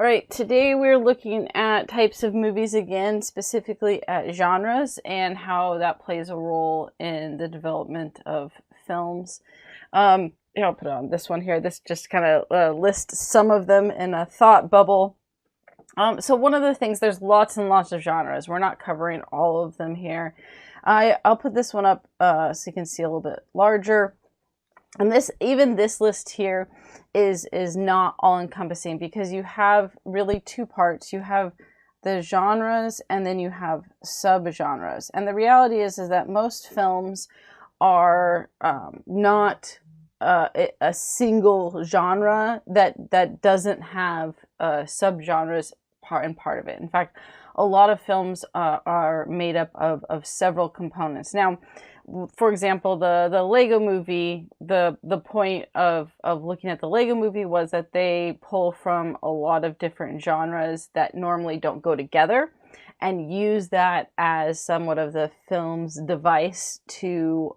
All right, today we're looking at types of movies again, specifically at genres and how that plays a role in the development of films. Yeah, I'll put on this one here. This just kind of lists some of them in a thought bubble. So one of the things, there's lots and lots of genres. We're not covering all of them here. I'll put this one up so you can see a little bit larger. And this list here is not all encompassing because you have really two parts. You have the genres and then you have subgenres. And the reality is that most films are not a single genre that doesn't have subgenres part of it. In fact, a lot of films are made up of several components. Now, for example, the Lego movie, the point of looking at the Lego movie was that they pull from a lot of different genres that normally don't go together and use that as somewhat of the film's device to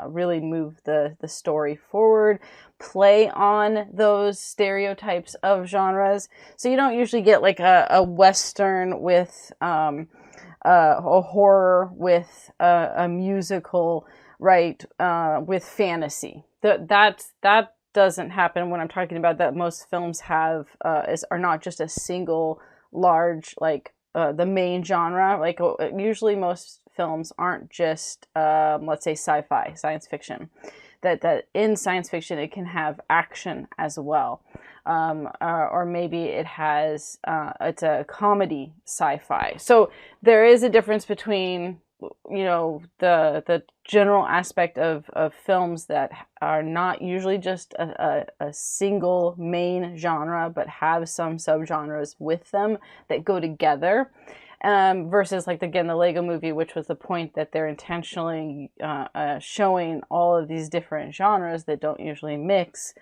really move the story forward, play on those stereotypes of genres. So you don't usually get like a Western with a horror with a musical, right, with fantasy. That doesn't happen when I'm talking about that. Most films are not just a single large, like the main genre. Like usually most films aren't just, let's say, sci-fi, science fiction. That in science fiction it can have action as well. Or maybe it's a comedy sci-fi. So there is a difference between, the general aspect of films that are not usually just a single main genre, but have some subgenres with them that go together. Versus, like, again, the Lego movie, which was the point that they're intentionally showing all of these different genres that don't usually mix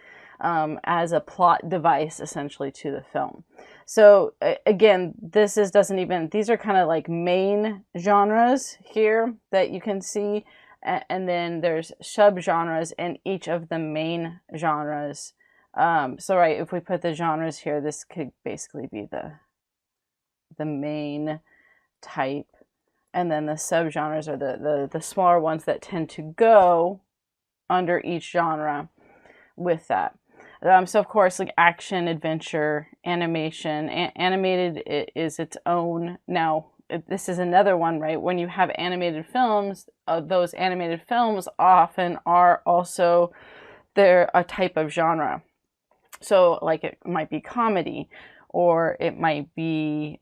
as a plot device, essentially, to the film. So, again, these are kind of like main genres here that you can see, and then there's subgenres in each of the main genres. So, right, if we put the genres here, this could basically be the main type, and then the subgenres are the smaller ones that tend to go under each genre with that. So of course, like action, adventure, animation, animated is its own. Now, this is another one, right? When you have animated films, those animated films often are also, they're a type of genre. So like it might be comedy, or it might be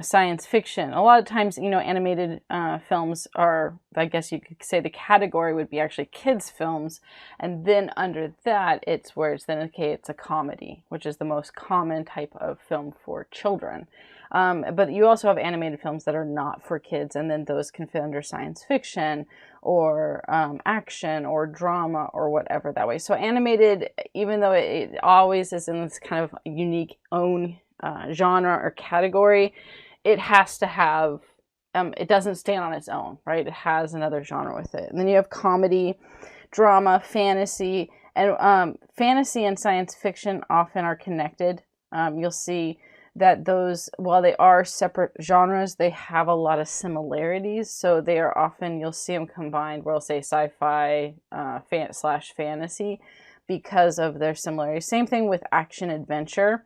science fiction. A lot of times, animated films are, I guess you could say the category would be actually kids' films. And then under that, it's a comedy, which is the most common type of film for children. But you also have animated films that are not for kids, and then those can fit under science fiction or action or drama or whatever that way. So animated, even though it always is in this kind of unique own genre or category, it has to have, it doesn't stand on its own, right? It has another genre with it. And then you have comedy, drama, fantasy, and fantasy and science fiction often are connected. You'll see that those, while they are separate genres, they have a lot of similarities. So they are often, you'll see them combined, where I'll say sci-fi slash fantasy, because of their similarities. Same thing with action adventure,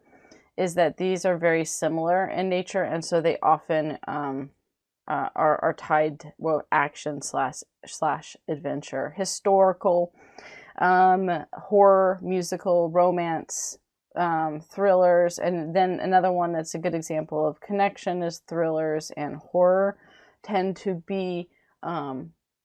is that these are very similar in nature, and so they often are tied, well, action slash adventure, historical, horror, musical, romance, thrillers. And then another one that's a good example of connection is thrillers and horror tend to be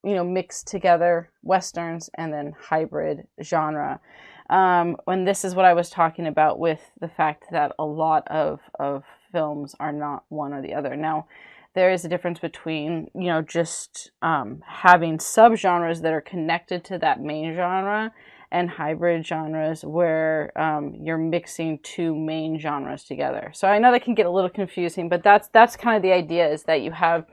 mixed together, westerns and then hybrid genre. And this is what I was talking about with the fact that a lot of films are not one or the other. Now, there is a difference between just having subgenres that are connected to that main genre and hybrid genres where you're mixing two main genres together. So I know that can get a little confusing, but that's kind of the idea, is that you have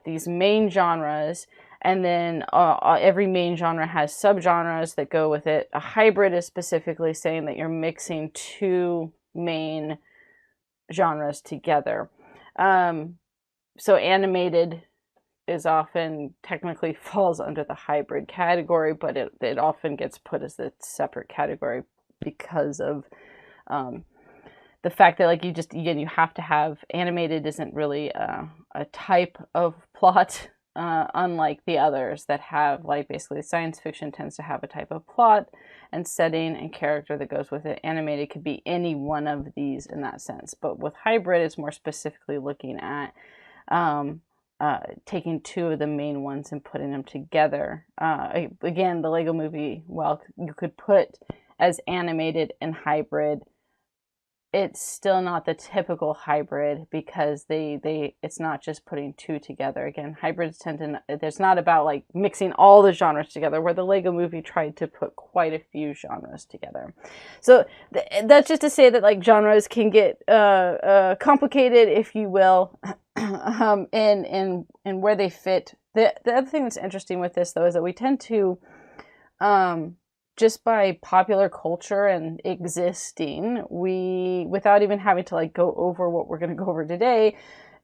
these main genres, and then every main genre has subgenres that go with it. A hybrid is specifically saying that you're mixing two main genres together. So animated is often technically falls under the hybrid category, but it often gets put as a separate category because of the fact that, like, you have to have animated isn't really a type of plot, unlike the others that have, like, basically science fiction tends to have a type of plot and setting and character that goes with it. Animated could be any one of these in that sense, but with hybrid, it's more specifically looking at taking two of the main ones and putting them together. Again, the Lego Movie, well, you could put as animated and hybrid, it's still not the typical hybrid because it's not just putting two together. Again, hybrids tend to, there's not about like mixing all the genres together, where the Lego Movie tried to put quite a few genres together. So that's just to say that, like, genres can get complicated, if you will, and where they fit. The other thing that's interesting with this, though, is that we tend to just by popular culture and existing, without even having to like go over what we're going to go over today,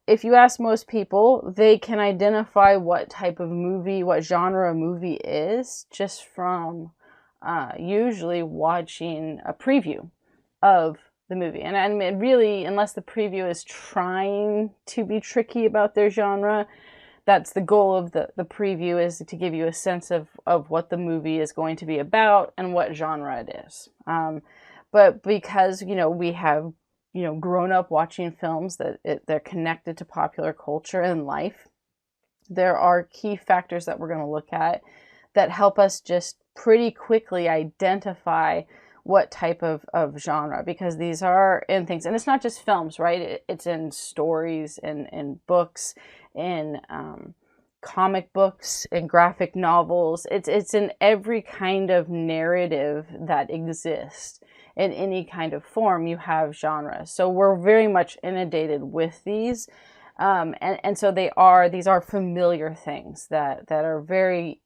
if you ask most people, they can identify what type of movie, what genre a movie is, just from usually watching a preview of the movie. And I mean, really, unless the preview is trying to be tricky about their genre, that's the goal of the preview, is to give you a sense of what the movie is going to be about and what genre it is. But because, we have, grown up watching films that they're connected to popular culture and life, there are key factors that we're going to look at that help us just pretty quickly identify what type of genre, because these are in things, and it's not just films, right? It's in stories, in books, in comic books, in graphic novels. It's in every kind of narrative that exists. In any kind of form, you have genres. So we're very much inundated with these. And so these are familiar things that are very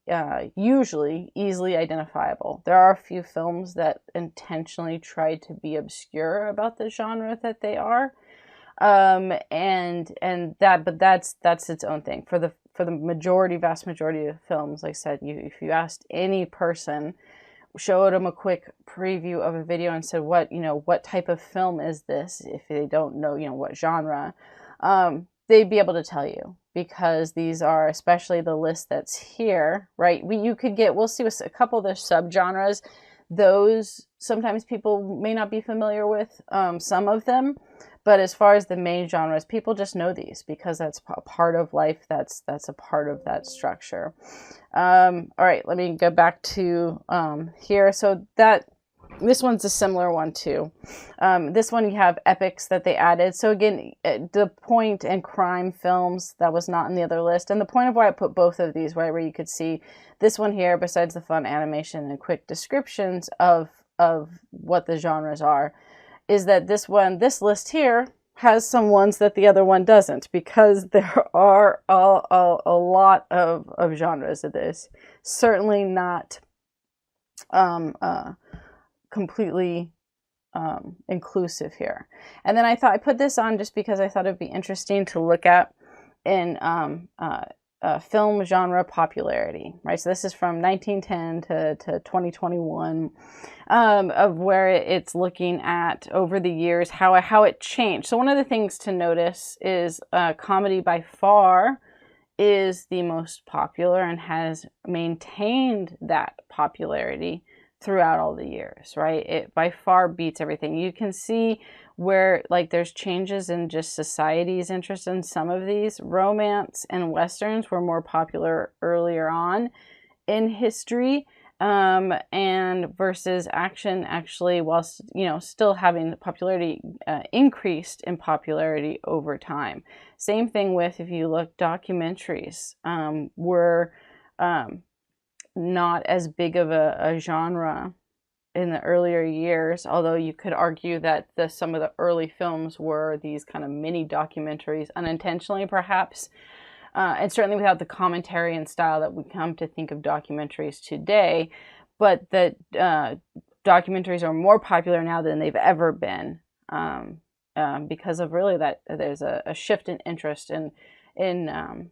usually easily identifiable. There are a few films that intentionally try to be obscure about the genre that they are, but that's its own thing. For the vast majority of films, like I said, if you asked any person, showed them a quick preview of a video and said, what type of film is this? If they don't know, what genre, they'd be able to tell you, because these are, especially the list that's here, right? We'll see with a couple of the subgenres, those sometimes people may not be familiar with, some of them, but as far as the main genres, people just know these because that's a part of life. That's a part of that structure. All right, let me go back to here. So this one's a similar one too. This one, you have epics that they added. So again, the point and crime films, that was not in the other list. And the point of why I put both of these, right, where you could see this one here, besides the fun animation and quick descriptions of what the genres are, is that this list here has some ones that the other one doesn't, because there are a lot of genres of this. Certainly not completely inclusive here. And then I thought I put this on just because I thought it'd be interesting to look at in film genre popularity, right? So this is from 1910 to 2021, of where it's looking at over the years how it changed. So one of the things to notice is comedy by far is the most popular and has maintained that popularity throughout all the years, right? It by far beats everything. You can see where, like, there's changes in just society's interest in some of these. Romance and Westerns were more popular earlier on in history, and versus action, actually, while still having popularity, increased in popularity over time. Same thing with, if you look, documentaries were not as big of a genre in the earlier years, although you could argue that some of the early films were these kind of mini documentaries, unintentionally perhaps, and certainly without the commentary and style that we come to think of documentaries today, but that documentaries are more popular now than they've ever been. because of really that there's a shift in interest in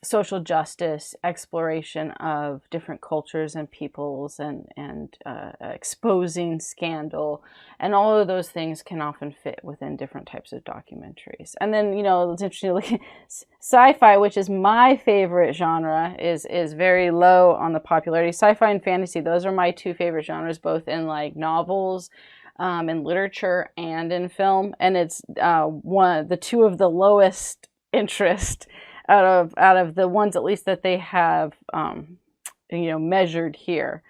social justice, exploration of different cultures and peoples, and exposing scandal, and all of those things can often fit within different types of documentaries. And then, you know, it's interesting to look at sci-fi, which is my favorite genre, is very low on the popularity. Sci-fi and fantasy, those are my two favorite genres, both in like novels, in literature, and in film. And it's the two of the lowest interest out of the ones, at least, that they have measured here.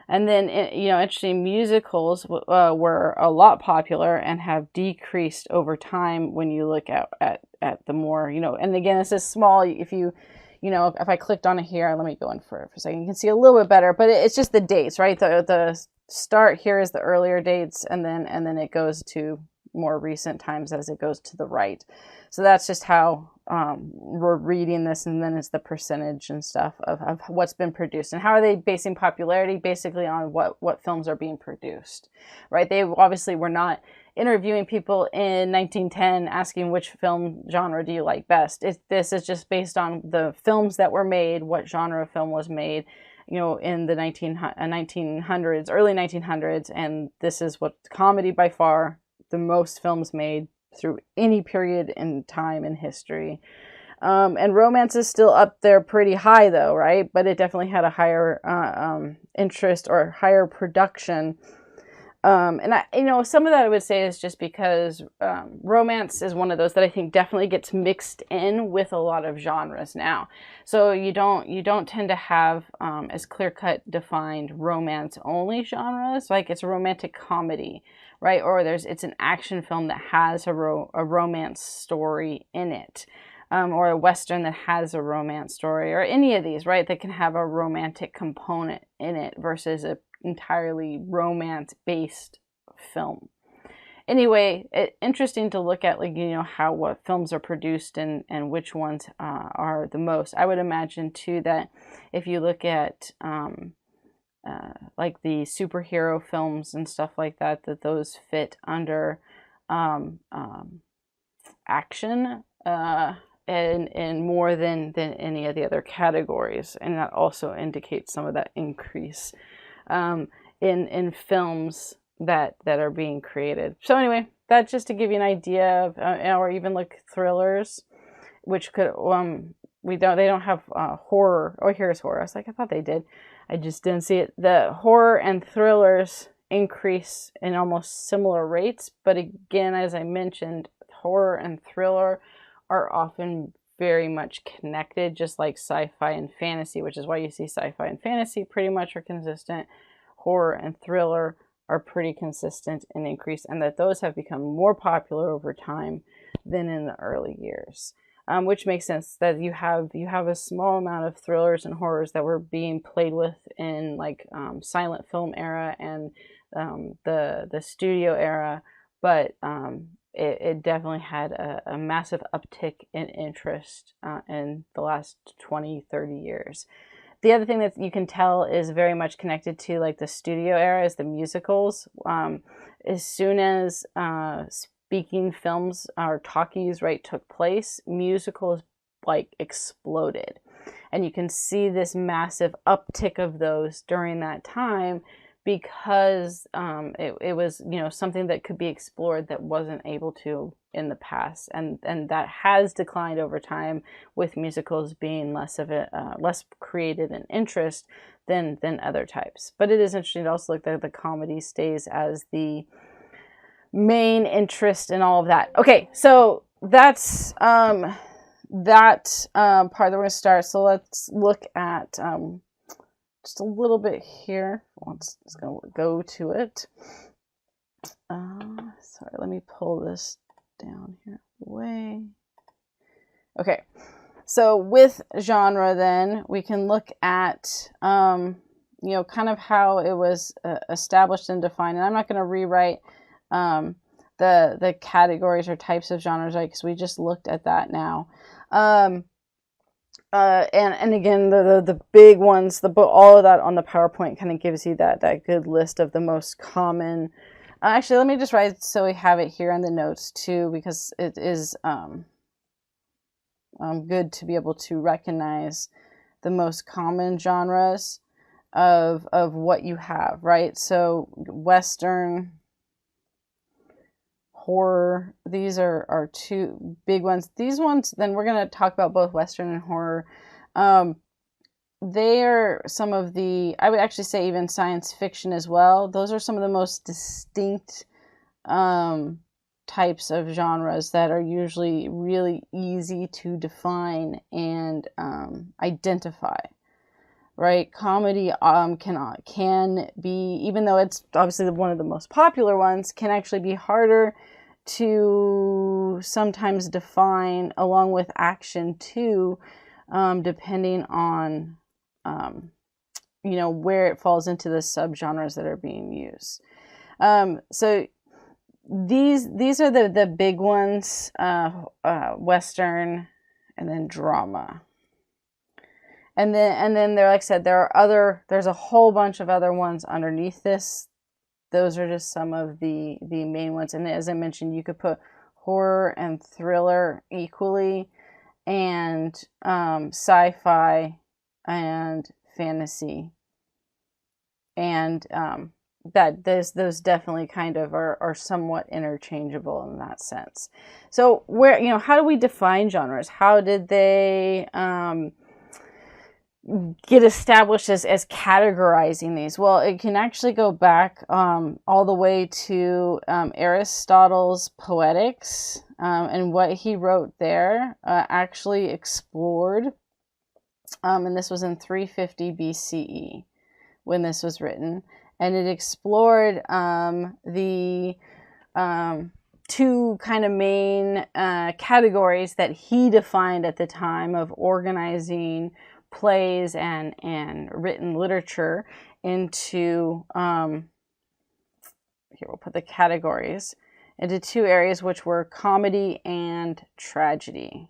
And then, you know, interesting, musicals were a lot popular and have decreased over time when you look at the more, you know, and again, this is small. If if I clicked on it here, let me go in for a second, you can see a little bit better, but it's just the dates, right? The start here is the earlier dates, and then it goes to more recent times as it goes to the right. So that's just how we're reading this, and then it's the percentage and stuff of what's been produced. And how are they basing popularity? Basically on what films are being produced, right? They obviously were not interviewing people in 1910 asking which film genre do you like best. This is just based on the films that were made, what genre of film was made, you know, in the 1900s, early 1900s, and this is what comedy, by far the most films made through any period in time in history. And romance is still up there pretty high, though, right? But it definitely had a higher interest or higher production. And some of that I would say is just because romance is one of those that I think definitely gets mixed in with a lot of genres now. So you don't tend to have as clear-cut defined romance only genres. Like it's a romantic comedy, right? Or it's an action film that has a romance story in it. Or a Western that has a romance story, or any of these, right, that can have a romantic component in it versus a entirely romance-based film. Anyway, interesting to look at, like, what films are produced and which ones are the most. I would imagine too that if you look at like the superhero films and stuff like that those fit under action and more than any of the other categories, and that also indicates some of that increase in films that are being created. So anyway, that's just to give you an idea of, or even like thrillers, which could they don't have horror. Oh, here's horror. I was like, I thought they did. I just didn't see it. The horror and thrillers increase in almost similar rates, but again, as I mentioned, horror and thriller are often very much connected, just like sci-fi and fantasy, which is why you see sci-fi and fantasy pretty much are consistent. Horror and thriller are pretty consistent in increase, and that those have become more popular over time than in the early years, which makes sense that you have a small amount of thrillers and horrors that were being played with in like silent film era and the studio era, but it definitely had a massive uptick in interest in the last 20-30 years. The other thing that you can tell is very much connected to like the studio era is the musicals. As soon as speaking films or talkies, right, took place, musicals like exploded. And you can see this massive uptick of those during that time because it was, something that could be explored that wasn't able to in the past, and that has declined over time, with musicals being less created in interest than other types. But it is interesting to also look that the comedy stays as the main interest in all of that. Okay, so that's that part that we're going to start. So let's look at just a little bit here. Let's going to go to it. Sorry, let me pull this down here. Okay, so with genre, then we can look at kind of how it was established and defined. And I'm not going to rewrite the categories or types of genres, right? Because we just looked at that now. And again, the big ones, all of that on the PowerPoint kind of gives you that good list of the most common Actually, let me just write so we have it here in the notes too, because it is good to be able to recognize the most common genres of what you have, right? So Western, horror, these are two big ones. These ones, then we're going to talk about both Western and horror. They are some of the, I would actually say even science fiction as well. Those are some of the most distinct types of genres that are usually really easy to define and identify. Right, comedy can be, even though it's obviously one of the most popular ones, can actually be harder to sometimes define, along with action too, depending on where it falls into the subgenres that are being used. So these are the big ones: Western, and then drama. And then there, like I said, there's a whole bunch of other ones underneath this. Those are just some of the main ones. And as I mentioned, you could put horror and thriller equally, and sci-fi and fantasy. And that those definitely kind of are somewhat interchangeable in that sense. So how do we define genres? How did they get established as categorizing these? Well, it can actually go back all the way to Aristotle's Poetics, and what he wrote there actually explored, and this was in 350 BCE when this was written, and it explored the two kind of main categories that he defined at the time of organizing plays and written literature into, here we'll put the categories, into two areas, which were comedy and tragedy.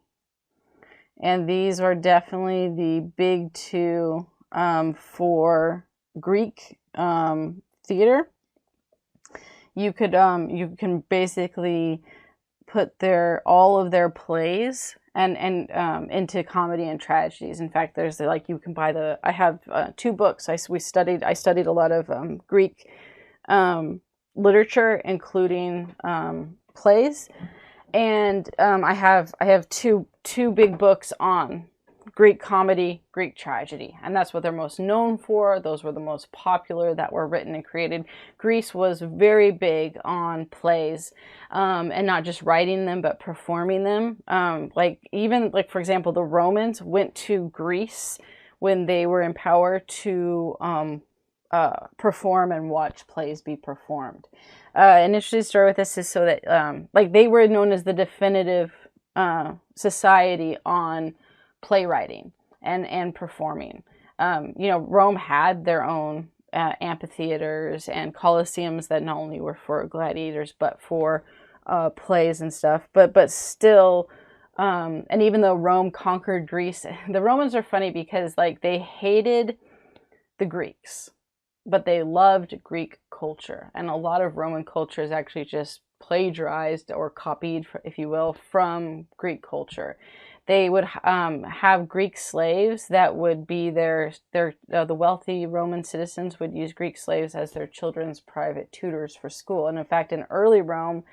And these are definitely the big two for Greek theater. You can basically put all of their plays and into comedy and tragedies. In fact, there's you can buy I have two books. I studied a lot of Greek literature, including plays, and I have two big books on Greek comedy, Greek tragedy, and that's what they're most known for. Those were the most popular that were written and created. Greece was very big on plays, and not just writing them, but performing them. For example, the Romans went to Greece when they were in power to perform and watch plays be performed. An interesting story with this is so that they were known as the definitive society on playwriting and performing. Rome had their own amphitheaters and colosseums that not only were for gladiators but for plays and stuff. But still, and even though Rome conquered Greece, the Romans are funny because they hated the Greeks, but they loved Greek culture, and a lot of Roman culture is actually just plagiarized or copied, if you will, from Greek culture. They would have Greek slaves that would be the wealthy Roman citizens would use Greek slaves as their children's private tutors for school. And in fact, in early Rome,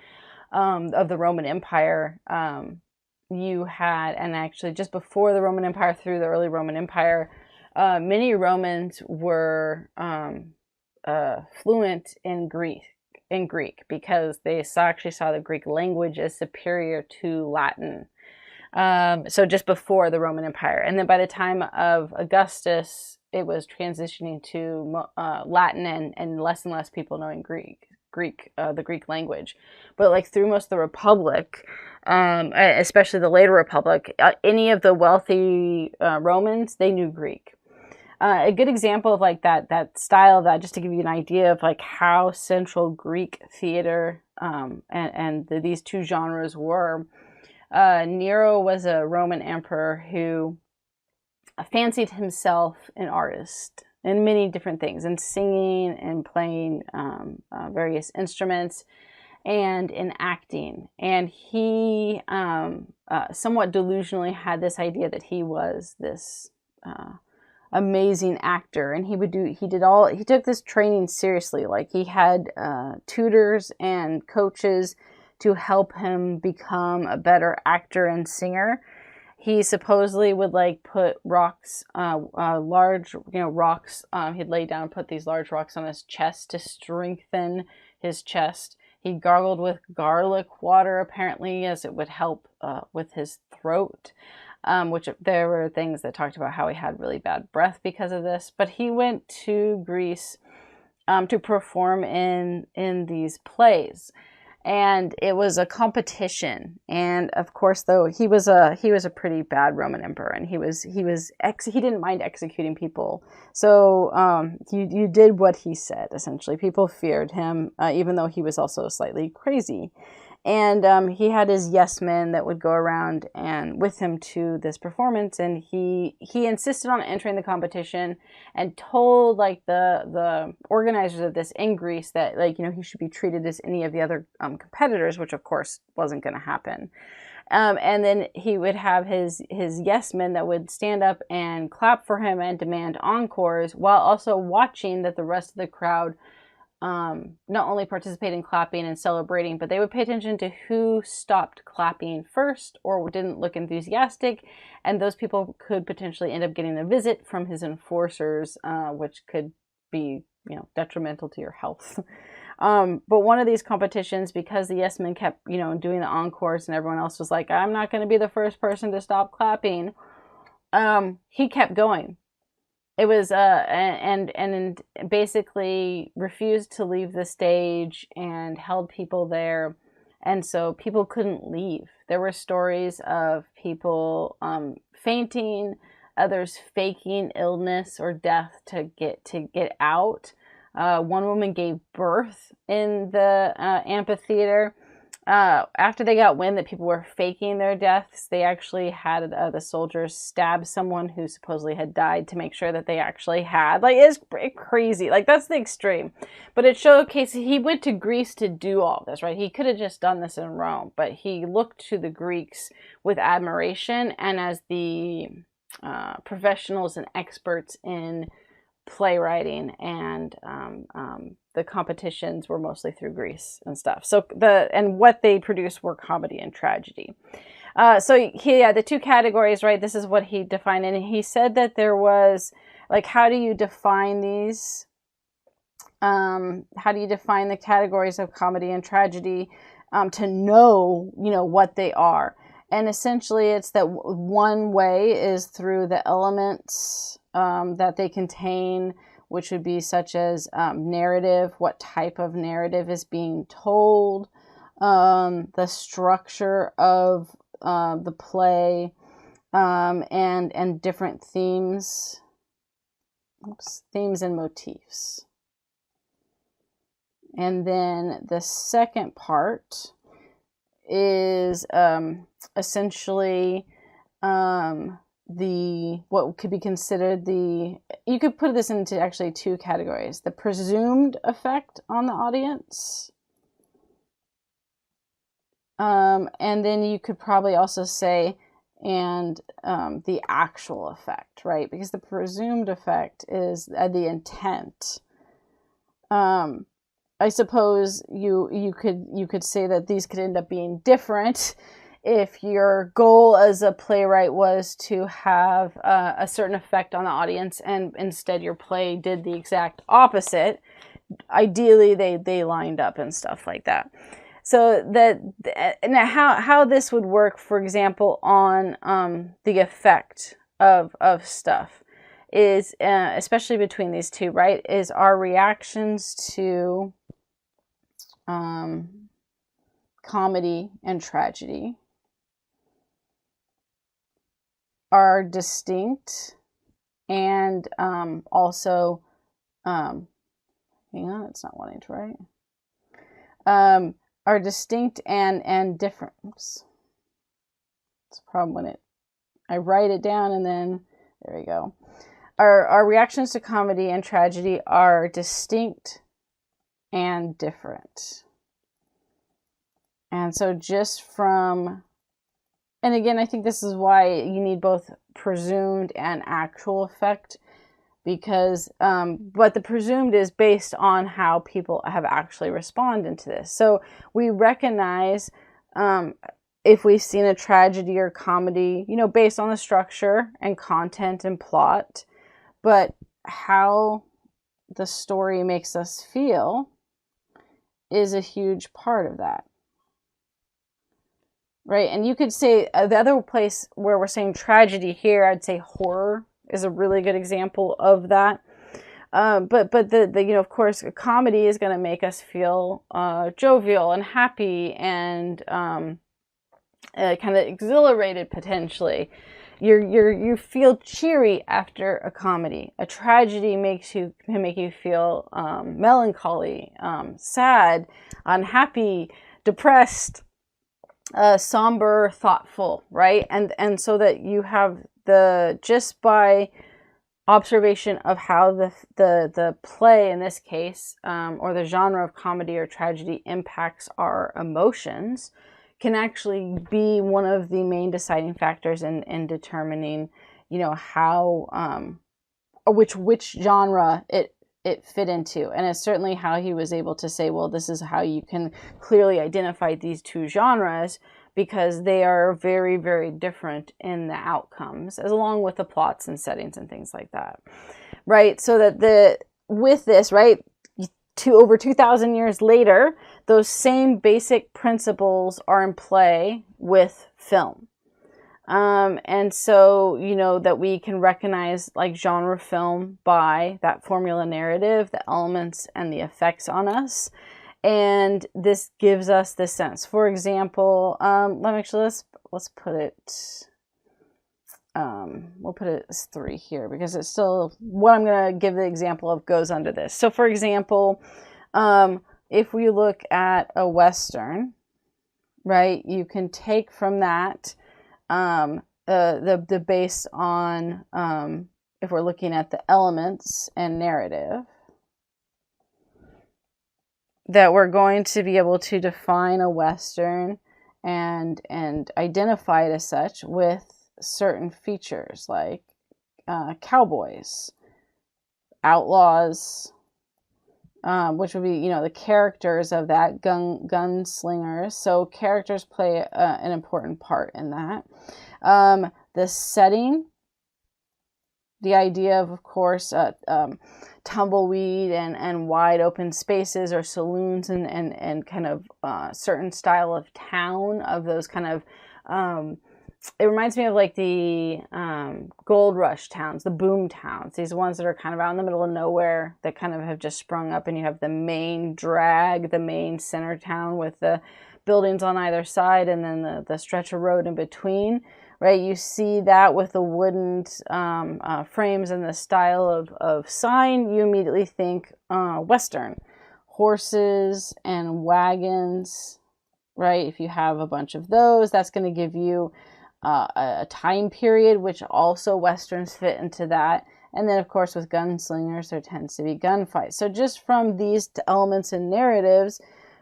of the Roman Empire, you had, and actually just before the Roman Empire, through the early Roman Empire, many Romans were fluent in Greek because they actually saw the Greek language as superior to Latin. So just before the Roman Empire. And then by the time of Augustus, it was transitioning to Latin and less people knowing the Greek language. But through most of the Republic, especially the later Republic, any of the wealthy Romans, they knew Greek. A good example of that style of that, just to give you an idea of how central Greek theater and these two genres were. Nero was a Roman emperor who fancied himself an artist, in many different things, in singing and playing various instruments, and in acting. And he somewhat delusionally had this idea that he was this amazing actor, and he took this training seriously. Like, he had tutors and coaches to help him become a better actor and singer. He supposedly would like put rocks, large, rocks. He'd lay down and put these large rocks on his chest to strengthen his chest. He gargled with garlic water, apparently, as it would help with his throat. Which there were things that talked about how he had really bad breath because of this. But he went to Greece to perform in these plays, and it was a competition. And of course, though, he was a pretty bad Roman emperor, and he didn't mind executing people. So you did what he said. Essentially, people feared him, even though he was also slightly crazy. And he had his yes men that would go around and with him to this performance, and he insisted on entering the competition and told like the organizers of this in Greece that, like, he should be treated as any of the other competitors, which of course wasn't going to happen. And then he would have his yes men that would stand up and clap for him and demand encores, while also watching that the rest of the crowd not only participate in clapping and celebrating, but they would pay attention to who stopped clapping first or didn't look enthusiastic, and those people could potentially end up getting a visit from his enforcers, which could be, detrimental to your health. But one of these competitions, because the yes men kept, doing the encores, and everyone else was like, I'm not going to be the first person to stop clapping, he kept going. It was and basically refused to leave the stage and held people there, and so people couldn't leave. There were stories of people fainting, others faking illness or death to get out. One woman gave birth in the amphitheater. After they got wind that people were faking their deaths, they actually had the soldiers stab someone who supposedly had died to make sure that they actually had. Like, it's crazy. Like, that's the extreme. But it showcases he went to Greece to do all this, right? He could have just done this in Rome, but he looked to the Greeks with admiration and as the professionals and experts in playwriting, and the competitions were mostly through Greece and stuff. So what they produced were comedy and tragedy. So he had the two categories, right? This is what he defined, and he said that there was, like, how do you define these? How do you define the categories of comedy and tragedy to know, what they are? And essentially, it's that one way is through the elements that they contain, which would be such as narrative, what type of narrative is being told, the structure of the play, and different themes, themes and motifs. And then the second part is essentially what could be considered you could put this into actually two categories: the presumed effect on the audience, and then you could probably also say the actual effect, right? Because the presumed effect is the intent. I suppose you could say that these could end up being different if your goal as a playwright was to have a certain effect on the audience, and instead your play did the exact opposite. Ideally, they lined up and stuff like that. So now how this would work, for example, on the effect of stuff is, especially between these two, right, is our reactions to comedy and tragedy are distinct, and also hang on, it's not wanting to write, are distinct and different. Oops. It's a problem when I write it down and then there we go. our reactions to comedy and tragedy are distinct and different. And so just from, and again, I think this is why you need both presumed and actual effect, because, but the presumed is based on how people have actually responded to this. So we recognize, if we've seen a tragedy or comedy, you know, based on the structure and content and plot, but how the story makes us feel is a huge part of that. Right? And you could say the other place where we're saying tragedy here, I'd say horror is a really good example of that. But the you know, of course, a comedy is going to make us feel jovial and happy and kind of exhilarated potentially. You feel cheery after a comedy. A tragedy can make you feel melancholy, sad, unhappy, depressed, somber, thoughtful, right? And so that you have just by observation of how the play in this case, or the genre of comedy or tragedy impacts our emotions, can actually be one of the main deciding factors in determining, you know, how or which genre it fit into. And it's certainly how he was able to say, well, this is how you can clearly identify these two genres, because they are very, very different in the outcomes, as along with the plots and settings and things like that, right? So that with this, right, over 2,000 years later, those same basic principles are in play with film. And so, you know, that we can recognize like genre film by that formula narrative, the elements and the effects on us. And this gives us this sense. For example, let's put it, we'll put it as 3 here, because it's still what I'm going to give the example of goes under this. So for example, if we look at a Western, right, you can take from that, the based on, if we're looking at the elements and narrative, that we're going to be able to define a Western and identify it as such with certain features like cowboys, outlaws, which would be, you know, the characters of that, gunslingers. So characters play an important part in that. The setting, the idea of course, tumbleweed and wide open spaces or saloons and kind of certain style of town, of those kind of, it reminds me of like the gold rush towns, the boom towns, these ones that are kind of out in the middle of nowhere that kind of have just sprung up, and you have the main drag, the main center town with the buildings on either side, and then the stretch of road in between, right? You see that with the wooden frames and the style of sign, you immediately think Western. Horses and wagons, right? If you have a bunch of those, that's going to give you a time period, which also Westerns fit into that. And then, of course, with gunslingers, there tends to be gunfights. So just from these elements and narratives,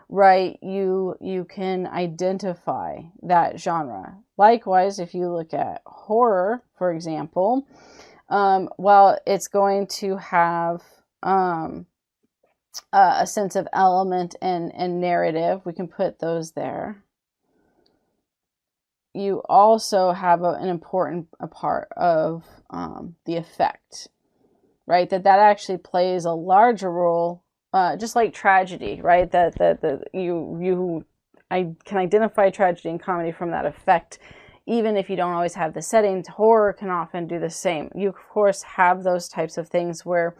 right, you can identify that genre. Likewise, if you look at horror, for example, while it's going to have a sense of element and narrative, we can put those there. You also have an important part of the effect, right? That actually plays a larger role, just like tragedy, right? I can identify tragedy and comedy from that effect, even if you don't always have the settings. Horror can often do the same. You, of course, have those types of things where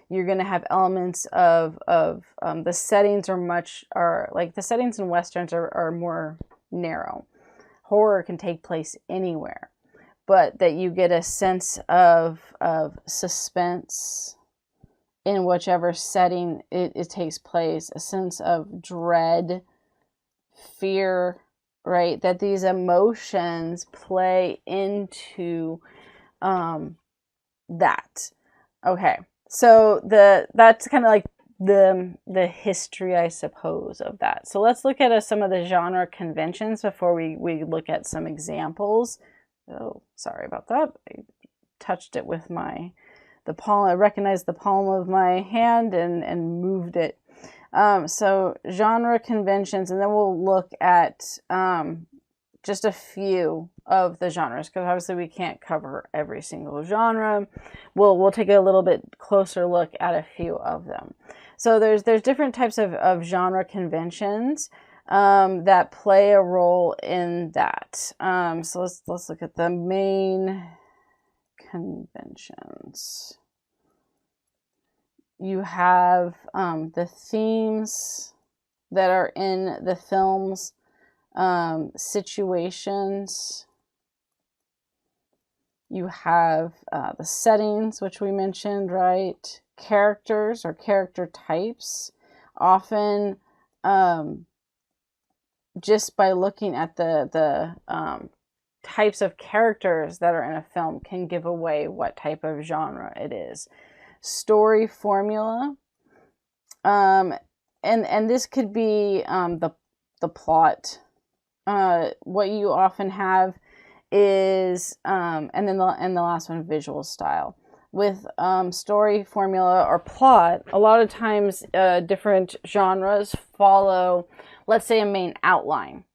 you're going to have elements of the settings are like the settings in Westerns are more narrow. Horror can take place anywhere, but that you get a sense of suspense in whichever setting it takes place, a sense of dread, fear, right? That these emotions play into that. Okay, so that's kind of like the history, I suppose, of that. So let's look at some of the genre conventions before we look at some examples. Oh, sorry about that. I touched it with the palm. I recognized the palm of my hand and moved it. So genre conventions, and then we'll look at just a few of the genres, because obviously we can't cover every single genre. We'll take a little bit closer look at a few of them. So there's different types of genre conventions that play a role in that. So let's look at the main conventions. You have the themes that are in the films, situations. You have the settings, which we mentioned, right? Characters or character types. Often, just by looking at the types of characters that are in a film can give away what type of genre it is. Story formula. And this could be the plot. What you often have is and then the last one, visual style. With story formula or plot, a lot of times different genres follow, let's say, a main outline,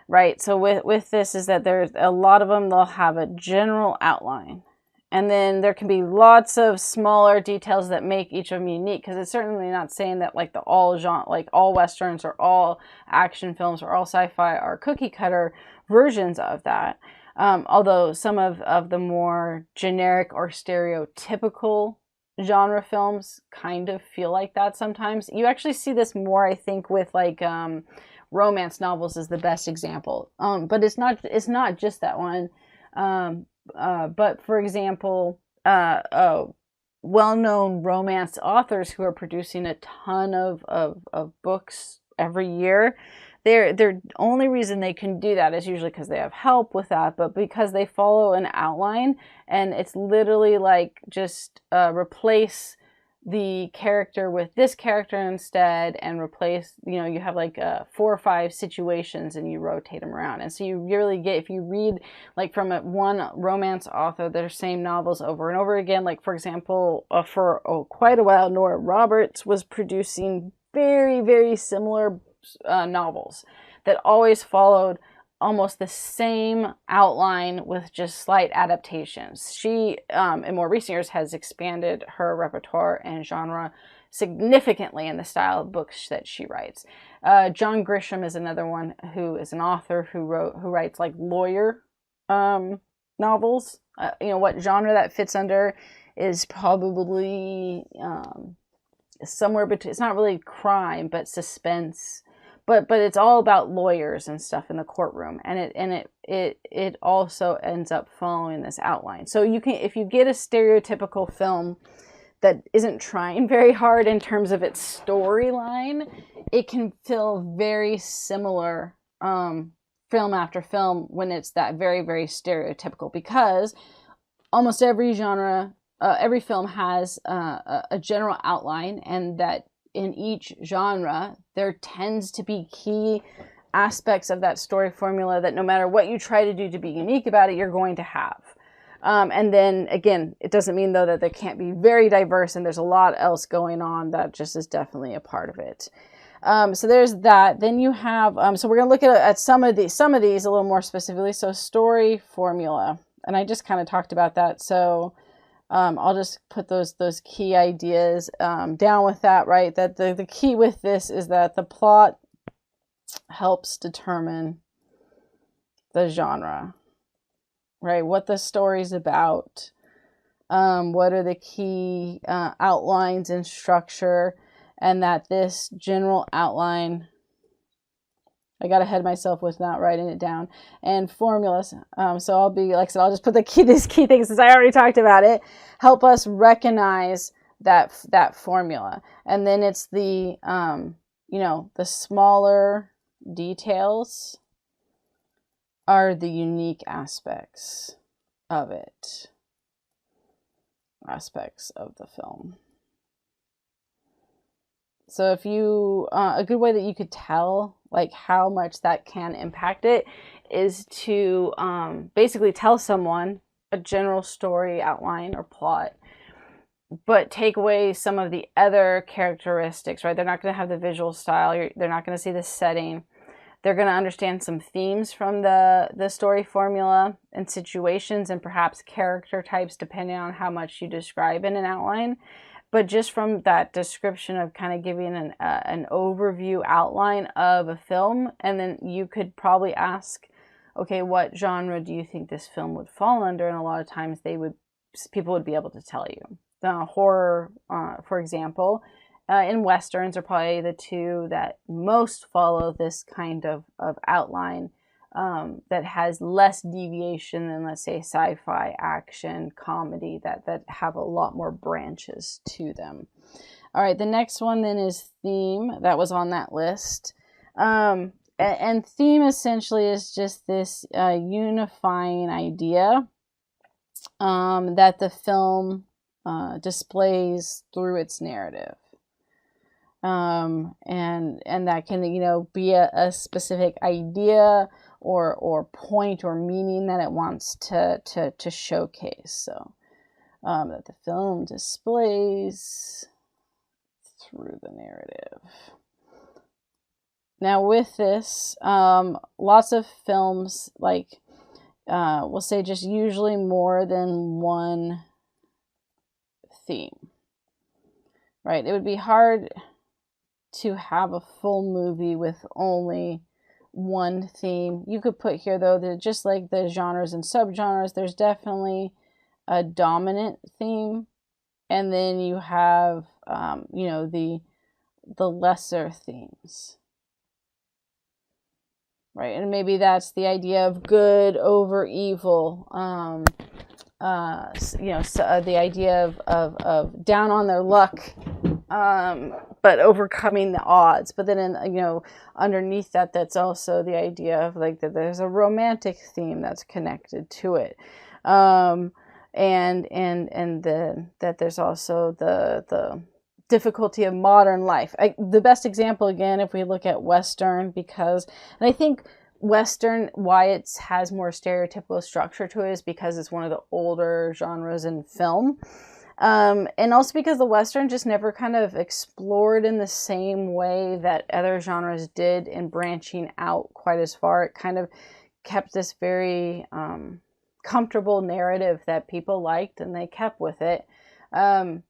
right? So with this is that there's a lot of them, they'll have a general outline, and then there can be lots of smaller details that make each of them unique, because it's certainly not saying that like all westerns or all action films or all sci-fi are cookie cutter versions of that. Although some of the more generic or stereotypical genre films kind of feel like that sometimes. You actually see this more, I think, with like romance novels is the best example. But it's not just that one. But for example, well-known romance authors who are producing a ton of books every year, their only reason they can do that is usually because they have help with that, but because they follow an outline, and it's literally like just replace the character with this character instead, and replace, you have like 4 or 5 situations and you rotate them around. And so you really get, if you read like from one romance author their same novels over and over again, like for example, for quite a while, Nora Roberts was producing very, very similar novels that always followed almost the same outline with just slight adaptations. She, in more recent years, has expanded her repertoire and genre significantly in the style of books that she writes. John Grisham is another one who is an author who writes like lawyer novels. What genre that fits under is probably somewhere between. It's not really crime, but suspense. But it's all about lawyers and stuff in the courtroom, and it also ends up following this outline. So you can, if you get a stereotypical film that isn't trying very hard in terms of its storyline, it can feel very similar film after film when it's that very, very stereotypical, because almost every genre, every film has a general outline, and that in each genre, there tends to be key aspects of that story formula that no matter what you try to do to be unique about it, you're going to have. And then again, it doesn't mean though that they can't be very diverse, and there's a lot else going on that just is definitely a part of it. So there's that. Then you have, so we're going to look at some of these a little more specifically. So story formula, and I just kind of talked about that. So I'll just put those key ideas down with that, right? That the key with this is that the plot helps determine the genre, right? What the story's about, what are the key outlines and structure, and that this general outline, I got ahead of myself with not writing it down, and formulas. So I'll be, like I said, I'll just put these key things, since I already talked about it, help us recognize that formula. And then it's the, the smaller details are the unique aspects of it. aspects of the film. So if you, a good way that you could tell like how much that can impact it is to basically tell someone a general story outline or plot, but take away some of the other characteristics, right? They're not going to have the visual style. They're not going to see the setting. They're going to understand some themes from the story formula and situations and perhaps character types depending on how much you describe in an outline. But just from that description of kind of giving an overview outline of a film, and then you could probably ask, okay, what genre do you think this film would fall under? And a lot of times people would be able to tell you. Horror, for example, and Westerns are probably the two that most follow this kind of outline that has less deviation than, let's say, sci-fi, action, comedy that have a lot more branches to them. All right, the next one then is theme. That was on that list. And theme essentially is just this unifying idea that the film displays through its narrative. And that can, be a specific idea or point or meaning that it wants to showcase. So that the film displays through the narrative. Now with this, lots of films, like we'll say just usually more than one theme, right? It would be hard to have a full movie with only one theme. You could put here, though, that just like the genres and subgenres, there's definitely a dominant theme, and then you have, the lesser themes, right? And maybe that's the idea of good over evil. The idea of down on their luck, but overcoming the odds. But then, underneath that's also the idea of like that there's a romantic theme that's connected to it, that there's also the difficulty of modern life. The best example, again, if we look at Western, and I think Western, why it has more stereotypical structure to it, is because it's one of the older genres in film. And also because the Western just never kind of explored in the same way that other genres did in branching out quite as far. It kind of kept this very comfortable narrative that people liked, and they kept with it. I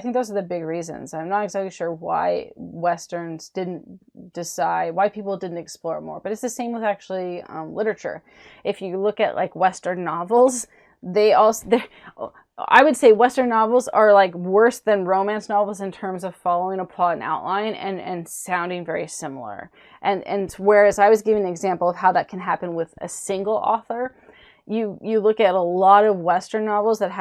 think those are the big reasons. I'm not exactly sure why Westerns why people didn't explore more, but it's the same with actually literature. If you look at like Western novels, I would say Western novels are like worse than romance novels in terms of following a plot and outline and sounding very similar. And whereas I was giving an example of how that can happen with a single author, you look at a lot of Western novels that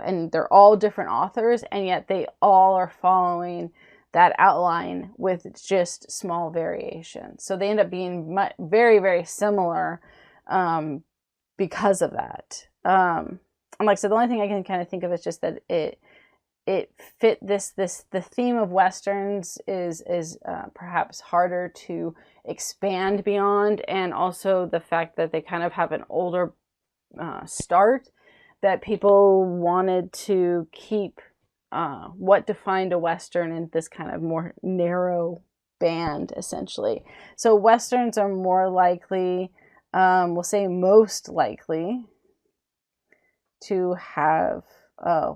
and they're all different authors, and yet they all are following that outline with just small variations. So they end up being very, very similar because of that. And like I said, the only thing I can kind of think of is just that it fit the theme of Westerns is perhaps harder to expand beyond, and also the fact that they kind of have an older start, that people wanted to keep what defined a Western in this kind of more narrow band, essentially. So Westerns are more likely, we'll say most likely, to have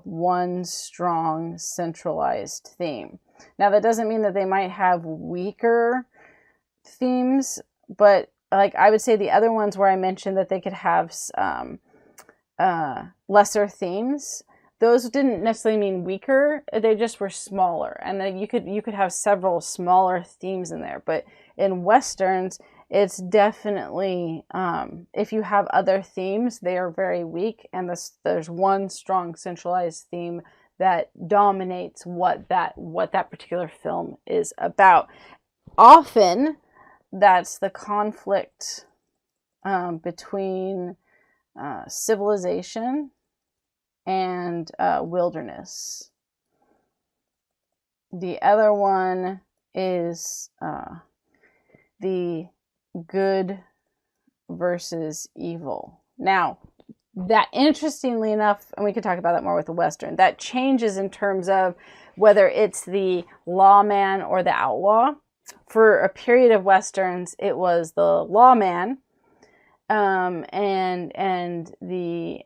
one strong centralized theme. Now that doesn't mean that they might have weaker themes, but like I would say the other ones where I mentioned that they could have lesser themes, those didn't necessarily mean weaker. They just were smaller, and then you could have several smaller themes in there. But in Westerns, it's definitely if you have other themes, they are very weak, and there's one strong centralized theme that dominates what that particular film is about. Often that's the conflict between civilization and wilderness. The other one is the good versus evil. Now, that, interestingly enough, and we could talk about that more with the Western, that changes in terms of whether it's the lawman or the outlaw. For a period of Westerns, it was the lawman, and the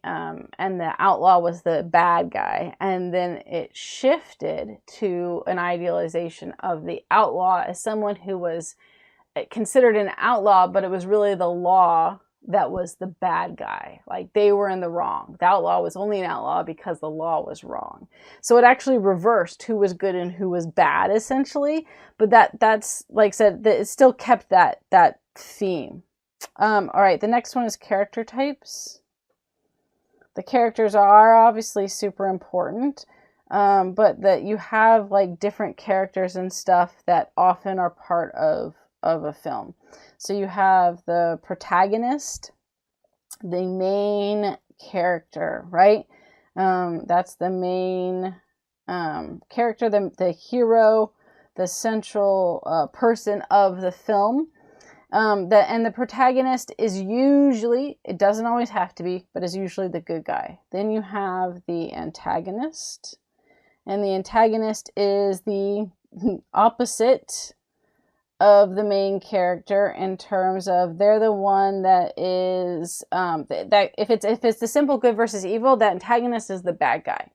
outlaw was the bad guy, and then it shifted to an idealization of the outlaw as someone who was considered an outlaw, but it was really the law that was the bad guy. Like, they were in the wrong. The outlaw was only an outlaw because the law was wrong. So it actually reversed who was good and who was bad, essentially. But that's like I said, it still kept that theme. All right, the next one is character types. The characters are obviously super important, but that you have like different characters and stuff that often are part of a film. So you have the protagonist, the main character, right? That's the main character, the hero, the central person of the film. And the protagonist is usually, it doesn't always have to be, but is usually the good guy. Then you have the antagonist, and the antagonist is the opposite of the main character in terms of they're the one that is that if it's the simple good versus evil, the antagonist is the bad guy.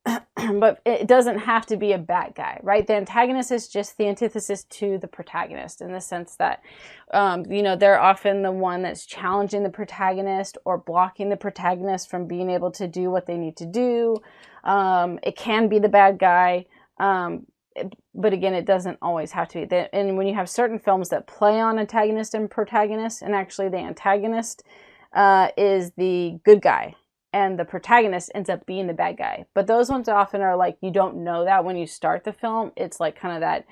But it doesn't have to be a bad guy, right? The antagonist is just the antithesis to the protagonist in the sense that they're often the one that's challenging the protagonist or blocking the protagonist from being able to do what they need to do. It can be the bad guy, but again, it doesn't always have to be. And when you have certain films that play on antagonist and protagonist, and actually the antagonist is the good guy, and the protagonist ends up being the bad guy. But those ones often are like, you don't know that when you start the film. It's like kind of that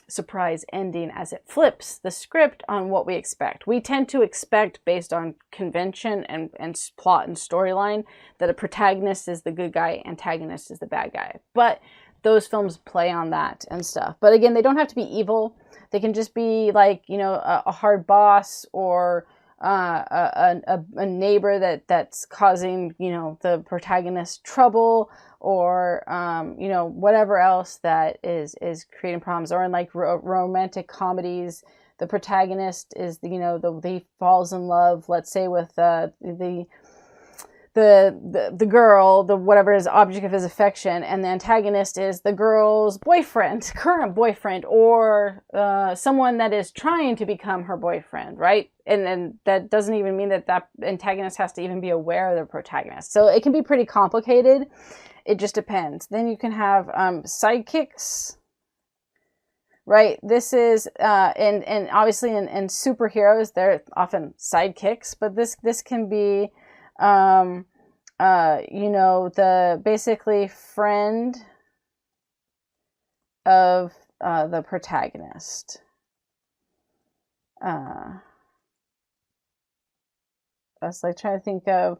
surprise ending as it flips the script on what we expect. We tend to expect, based on convention and plot and storyline, that a protagonist is the good guy, antagonist is the bad guy. But those films play on that and stuff. But again, they don't have to be evil. They can just be like, a hard boss, or a neighbor that's causing, the protagonist trouble, or, whatever else that is creating problems. Or in like romantic comedies, the protagonist is, he falls in love, let's say with the girl, whatever his object of his affection, and the antagonist is the girl's boyfriend, current boyfriend, or someone that is trying to become her boyfriend, right? And then that doesn't even mean that antagonist has to even be aware of the protagonist. So it can be pretty complicated. It just depends. Then you can have sidekicks, right? This is and obviously in superheroes, they're often sidekicks, but this can be the basically friend of the protagonist. I was like trying to think of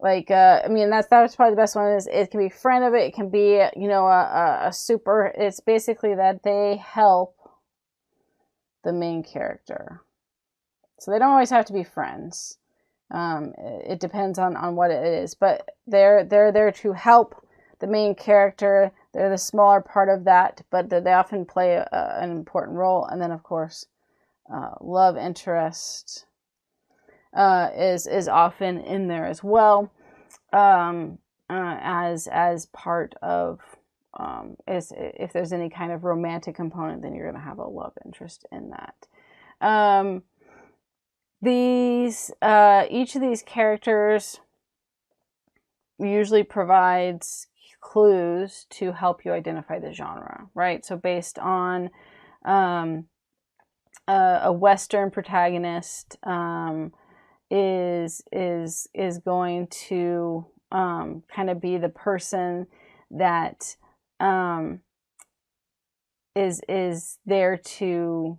that's probably the best one. Is it can be friend of it can be a super, it's basically that they help the main character, so they don't always have to be friends. It depends on what it is, but they're there to help the main character. They're the smaller part of that, but they often play an important role. And then of course love interest is often in there as well, as part of if there's any kind of romantic component, then you're going to have a love interest in that. Each of these characters usually provides clues to help you identify the genre, right? So based on a Western protagonist is going to kind of be the person that is there to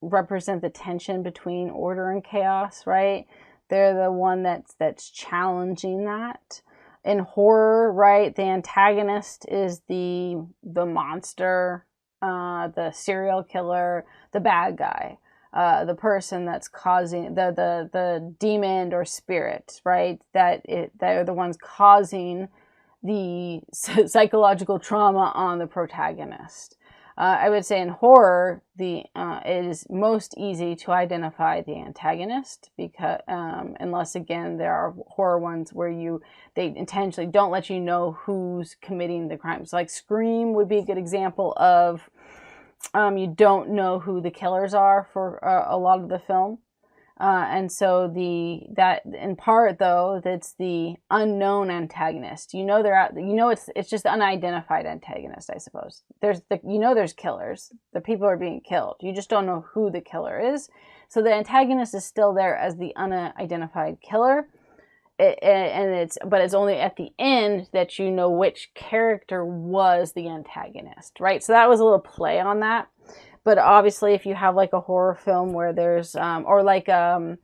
represent the tension between order and chaos, right? They're the one that's challenging that. In horror, right, the antagonist is the monster, the serial killer, the bad guy, the person that's causing the demon or spirit, right? They're the ones causing the psychological trauma on the protagonist. I would say in horror, it is most easy to identify the antagonist, because unless again there are horror ones where they intentionally don't let you know who's committing the crimes. Like Scream would be a good example of you don't know who the killers are for a lot of the film. And so that in part though, that's the unknown antagonist. You know they're out. You know it's just the unidentified antagonist, I suppose. There's killers. The people are being killed. You just don't know who the killer is. So the antagonist is still there as the unidentified killer. But it's only at the end that you know which character was the antagonist, right? So that was a little play on that. But obviously, if you have like a horror film where there's, or like horror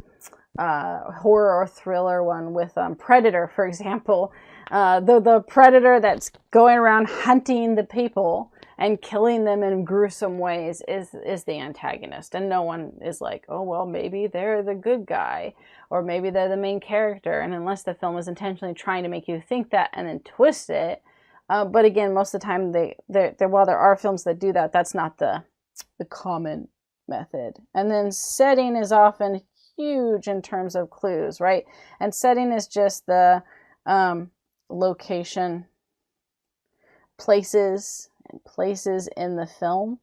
or thriller one with Predator, for example, the predator that's going around hunting the people and killing them in gruesome ways is the antagonist, and no one is like, oh well, maybe they're the good guy, or maybe they're the main character, and unless the film is intentionally trying to make you think that and then twist it. But again, most of the time, while there are films that do that, that's not the common method. And then setting is often huge in terms of clues, right? And setting is just the location, places in the film.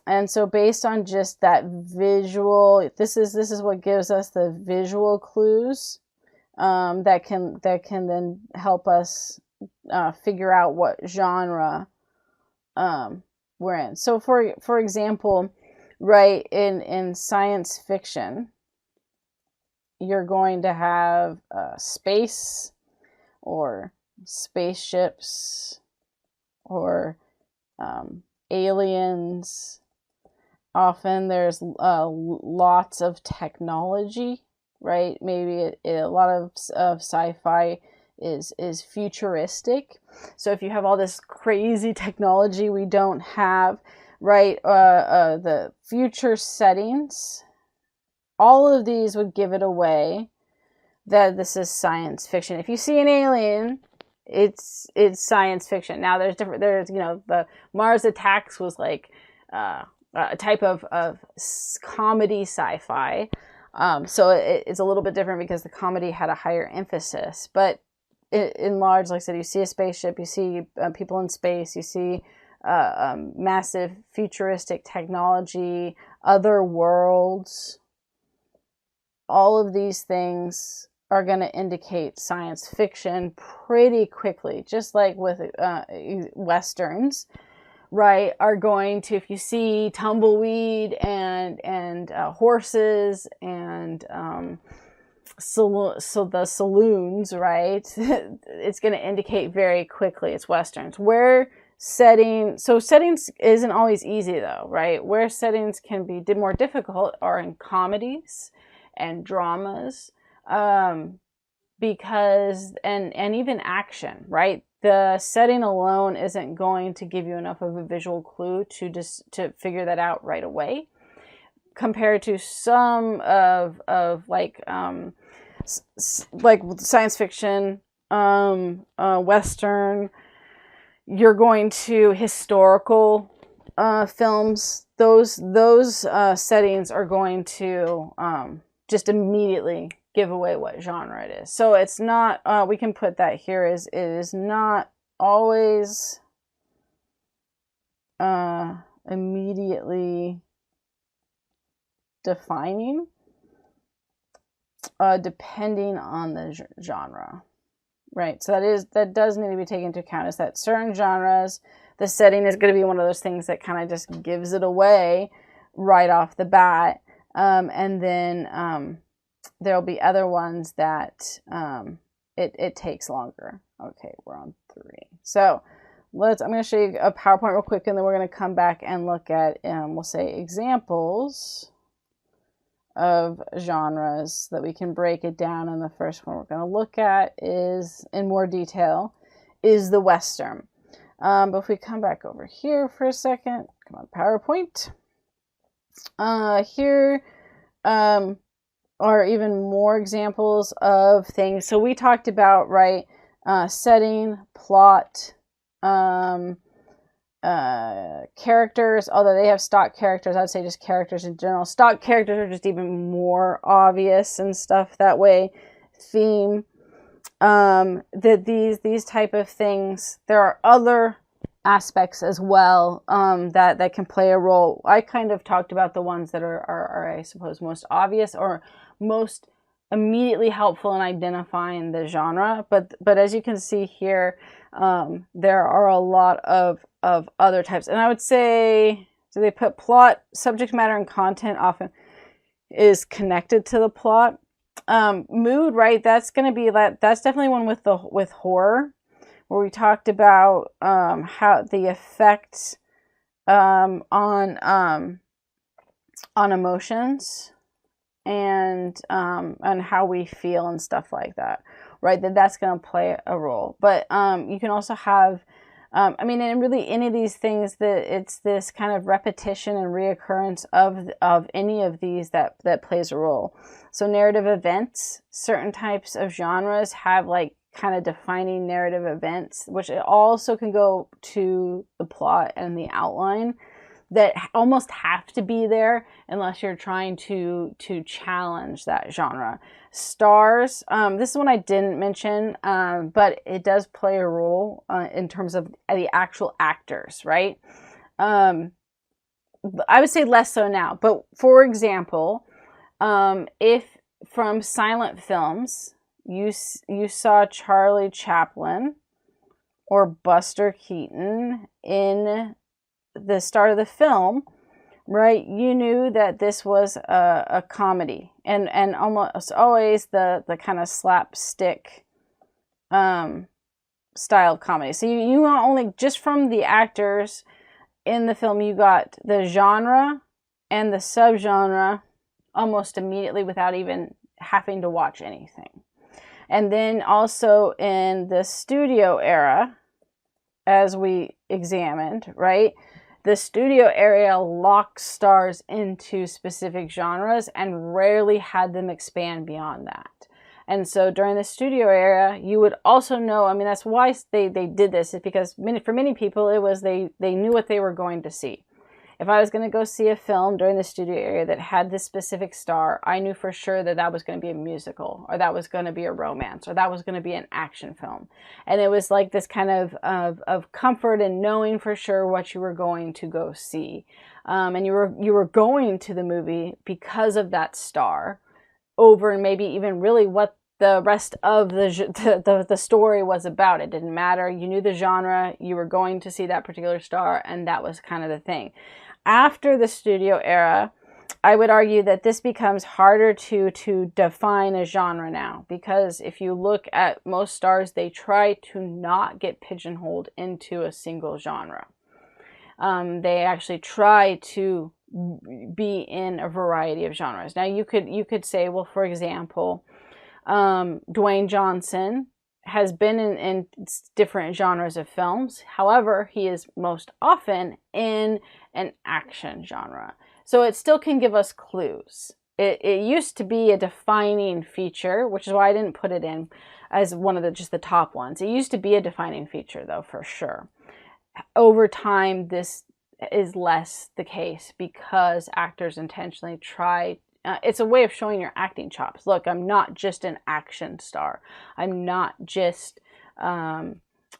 And so based on just that visual, this is what gives us the visual clues that can then help us figure out what genre we're in. So for example, right, in science fiction, you're going to have space or spaceships or aliens. Often there's lots of technology, right? Maybe a lot of sci-fi is futuristic. So if you have all this crazy technology we don't have, right, the future settings, all of these would give it away that this is science fiction. If you see an alien, it's science fiction. Now there's the Mars Attacks was like a type of comedy sci-fi. So it's a little bit different because the comedy had a higher emphasis, but in large, like I said, you see a spaceship, you see people in space, you see massive futuristic technology, other worlds. All of these things are going to indicate science fiction pretty quickly, just like with Westerns, right, are going to, if you see tumbleweed and horses and so the saloons, right, it's going to indicate very quickly it's Westerns. Settings isn't always easy though, right? Where settings can be more difficult are in comedies and dramas, because and even action, right? The setting alone isn't going to give you enough of a visual clue to figure that out right away, compared to some of like science fiction, Western. You're going to historical films. Those settings are going to just immediately give away what genre it is. So it's not, we can put that here, it is not always immediately defining, depending on the genre, right? So that does need to be taken into account, is that certain genres, the setting is going to be one of those things that kind of just gives it away right off the bat. And then there'll be other ones that it takes longer. Okay, we're on 3. So I'm going to show you a PowerPoint real quick, and then we're going to come back and look at, we'll say, examples of genres that we can break it down. And the first one we're going to look at is, in more detail, is the Western. But if we come back over here for a second, come on, PowerPoint. Here are even more examples of things. So we talked about, right, setting, plot, characters, although they have stock characters. I'd say just characters in general. Stock characters are just even more obvious and stuff that way. Theme, that these type of things. There are other aspects as well that can play a role. I kind of talked about the ones that are I suppose most obvious or most immediately helpful in identifying the genre, but as you can see here, there are a lot of other types. And I would say, so they put plot, subject matter, and content often is connected to the plot. Mood, right? That's going to be that's definitely one with horror, where we talked about how the effect on emotions and how we feel and stuff like that, right? That's going to play a role. But you can also have, I mean, and really any of these things, that it's this kind of repetition and reoccurrence of any of these that plays a role. So narrative events, certain types of genres have like kind of defining narrative events, which also can go to the plot and the outline, that almost have to be there unless you're trying to challenge that genre. Stars, this is one I didn't mention, but it does play a role in terms of the actual actors, right? I would say less so now, but for example, if from silent films you saw Charlie Chaplin or Buster Keaton in the start of the film, right, you knew that this was a comedy, and almost always the kind of slapstick style of comedy. So you not only just from the actors in the film, you got the genre and the subgenre almost immediately without even having to watch anything. And then also in the studio era, as we examined, right, the studio area locked stars into specific genres and rarely had them expand beyond that. And so during the studio era, you would also know, I mean, that's why they did this, is because for many people, it was they knew what they were going to see. If I was going to go see a film during the studio area that had this specific star, I knew for sure that that was going to be a musical, or that was going to be a romance, or that was going to be an action film. And it was like this kind of comfort in knowing for sure what you were going to go see. And you were going to the movie because of that star, over and maybe even really what the rest of the story was about. It didn't matter. You knew the genre, you were going to see that particular star, and that was kind of the thing. After the studio era, I would argue that this becomes harder to define a genre now, because if you look at most stars, they try to not get pigeonholed into a single genre. They actually try to be in a variety of genres. Now you could say, well, for example, Dwayne Johnson has been in different genres of films. However, he is most often in an action genre. So it still can give us clues. It used to be a defining feature, which is why I didn't put it in as one of just the top ones. It used to be a defining feature, though, for sure. Over time, this is less the case because actors intentionally try. It's a way of showing your acting chops. Look, I'm not just an action star. I'm not just a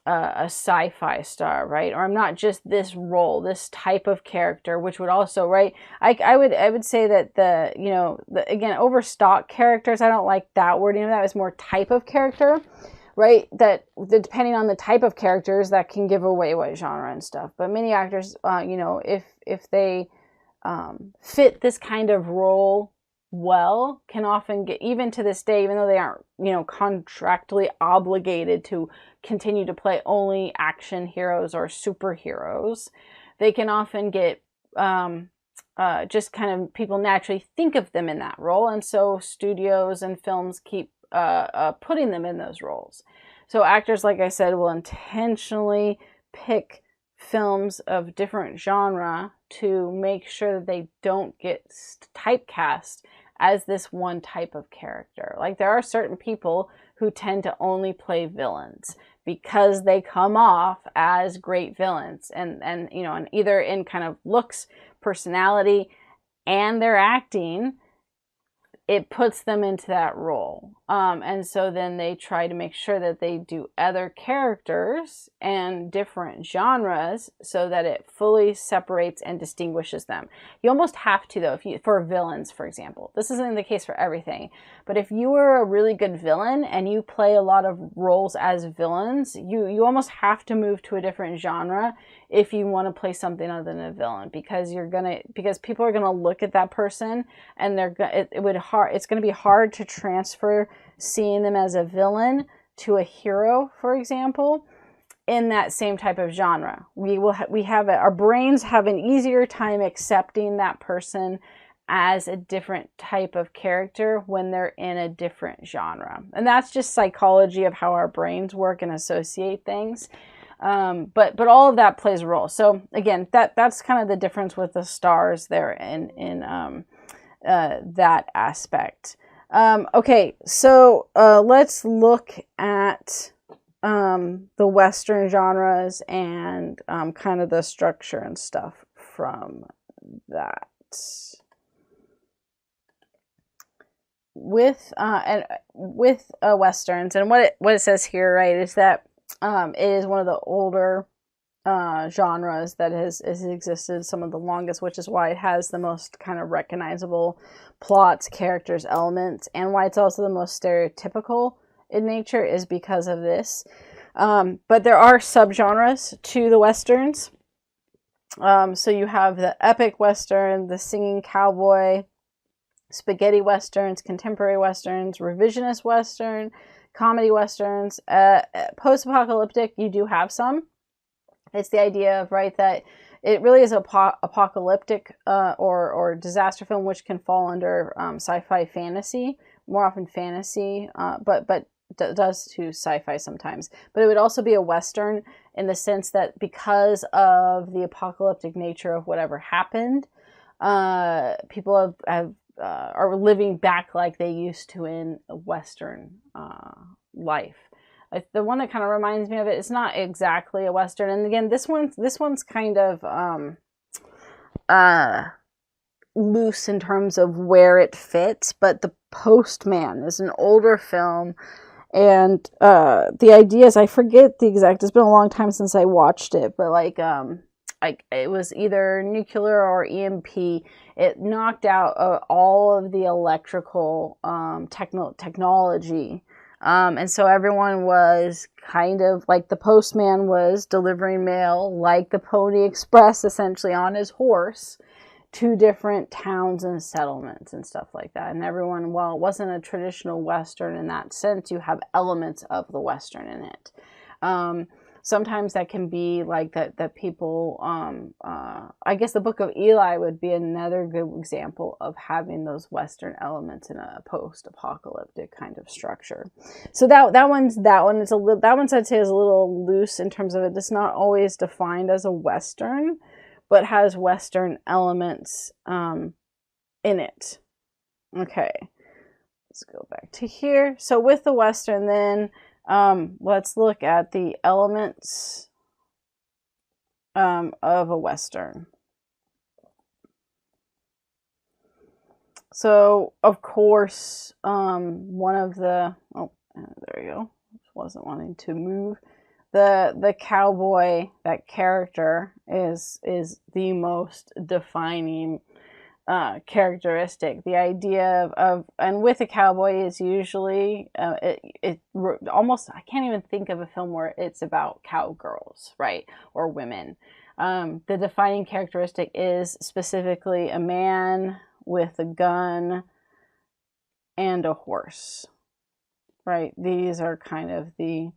sci-fi star, right? Or I'm not just this role, this type of character, which would also, right? I would say that again, overstock characters, I don't like that word. That was more type of character, right? That depending on the type of characters, that can give away what genre and stuff. But many actors, if they fit this kind of role well, can often get, even to this day, even though they aren't, contractually obligated to continue to play only action heroes or superheroes, they can often get just kind of people naturally think of them in that role, and so studios and films keep putting them in those roles. So actors, like I said, will intentionally pick films of different genre to make sure that they don't get typecast as this one type of character. Like there are certain people who tend to only play villains because they come off as great villains, and you know, and either in kind of looks, personality, and their acting, it puts them into that role. And so then they try to make sure that they do other characters and different genres so that it fully separates and distinguishes them. You almost have to, though, if you, for villains, for example. This isn't the case for everything, but if you were a really good villain and you play a lot of roles as villains, you almost have to move to a different genre if you want to play something other than a villain, because because people are gonna look at that person and it's gonna be hard to transfer seeing them as a villain to a hero, for example, in that same type of genre. Our brains have an easier time accepting that person as a different type of character when they're in a different genre, and that's just psychology of how our brains work and associate things. But all of that plays a role. So again, that's kind of the difference with the stars there in that aspect. Okay, so let's look at the Western genres and kind of the structure and stuff from that. With Westerns, and what it says here, right, is that it is one of the older genres that has existed some of the longest, which is why it has the most kind of recognizable plots, characters, elements, and why it's also the most stereotypical in nature is because of this. But there are subgenres to the Westerns. So you have the epic Western, the singing cowboy, spaghetti Westerns, contemporary Westerns, revisionist Western, comedy Westerns, post-apocalyptic, you do have some. It's the idea of, right, that it really is apocalyptic or disaster film, which can fall under sci-fi fantasy, more often fantasy, but does to sci-fi sometimes. But it would also be a Western in the sense that because of the apocalyptic nature of whatever happened, people are living back like they used to in Western life. The one that kind of reminds me of it, it's not exactly a Western, and again, this one's kind of loose in terms of where it fits. But The Postman is an older film, and the idea is, I forget the exact. It's been a long time since I watched it, but like it was either nuclear or EMP. It knocked out all of the electrical technology. And so everyone was kind of like, the postman was delivering mail like the Pony Express, essentially on his horse, to different towns and settlements and stuff like that. And everyone, while it wasn't a traditional Western in that sense, you have elements of the Western in it. Sometimes that can be like that people, I guess the Book of Eli would be another good example of having those Western elements in a post-apocalyptic kind of structure. So that one is a little, that one I'd say is a little loose in terms of it's not always defined as a Western, but has Western elements in it. Okay, let's go back to here. So with the Western then, let's look at the elements of a Western. So, of course, one of the, oh, there you go, wasn't wanting to move. The cowboy, that character is the most defining characteristic. The idea of and with a cowboy is usually it almost, I can't even think of a film where it's about cowgirls, right, or women. The defining characteristic is specifically a man with a gun and a horse, right? These are kind of the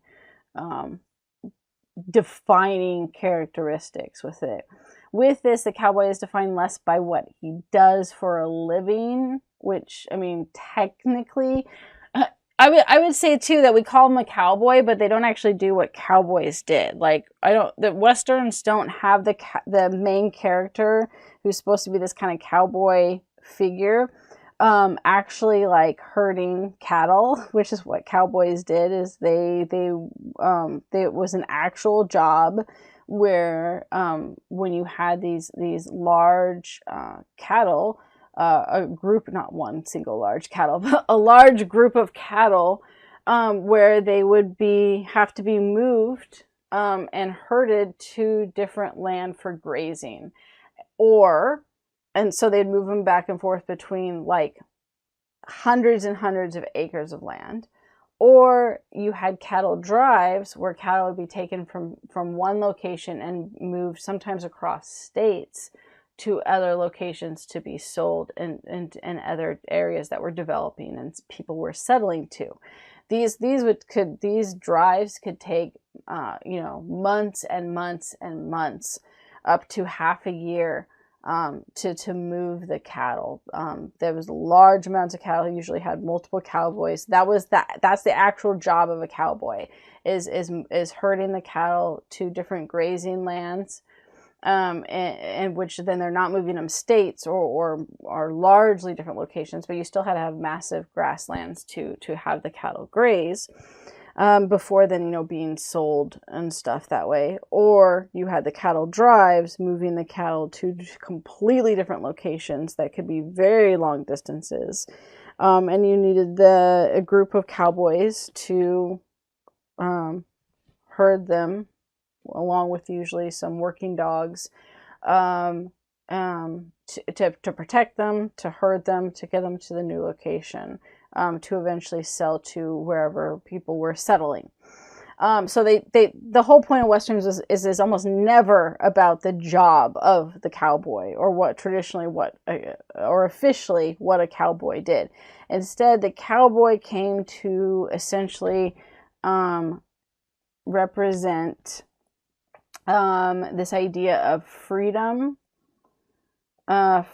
defining characteristics with it. with this, the cowboy is defined less by what he does for a living, which, I mean, technically, I would say too that we call him a cowboy, but they don't actually do what cowboys did. Like, the Westerns don't have the main character who's supposed to be this kind of cowboy figure, actually like herding cattle, which is what cowboys did. Is it was an actual job where, when you had these large cattle, a group, not one single large cattle, but a large group of cattle, where they would have to be moved, and herded to different land for grazing, and so they'd move them back and forth between like hundreds and hundreds of acres of land. Or you had cattle drives where cattle would be taken from one location and moved sometimes across states to other locations to be sold in other areas that were developing and people were settling to. These drives could take months and months and months, up to half a year, to move the cattle. There was large amounts of cattle. Usually had multiple cowboys. That's the actual job of a cowboy, is herding the cattle to different grazing lands, and which then they're not moving them states or largely different locations, but you still had to have massive grasslands to have the cattle graze, before then, being sold and stuff that way. Or you had the cattle drives moving the cattle to completely different locations that could be very long distances. And you needed a group of cowboys to herd them, along with usually some working dogs, to protect them, to herd them, to get them to the new location, to eventually sell to wherever people were settling. So the whole point of Westerns is almost never about the job of the cowboy, or or officially what a cowboy did. Instead, the cowboy came to essentially represent this idea of freedom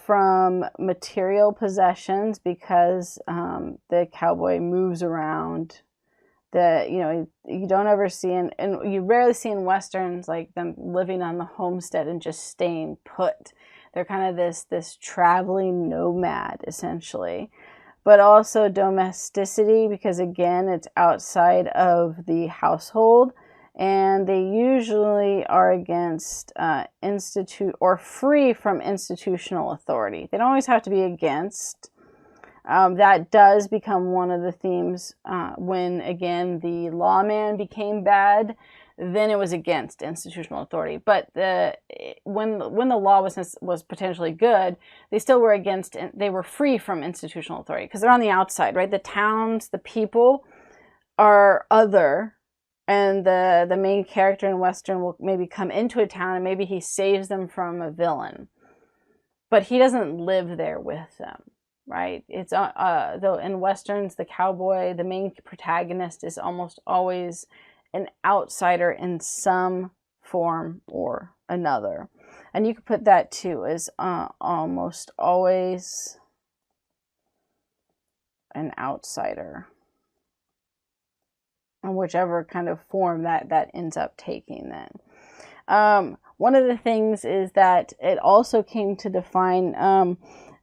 from material possessions, because the cowboy moves around. You don't ever see, and you rarely see in Westerns, like, them living on the homestead and just staying put. They're kind of this traveling nomad, essentially. But also domesticity, because again, it's outside of the household. And they usually are against or free from institutional authority. They don't always have to be against. That does become one of the themes when, again, the lawman became bad. Then it was against institutional authority. But when the law was potentially good, they still were against. They were free from institutional authority because they're on the outside, right? The towns, the people are other. And the main character in Western will maybe come into a town and maybe he saves them from a villain. But he doesn't live there with them, right? It's though in Westerns, the cowboy, the main protagonist, is almost always an outsider in some form or another. And you could put that too as almost always an outsider, in whichever kind of form that ends up taking then. One of the things is that it also came to define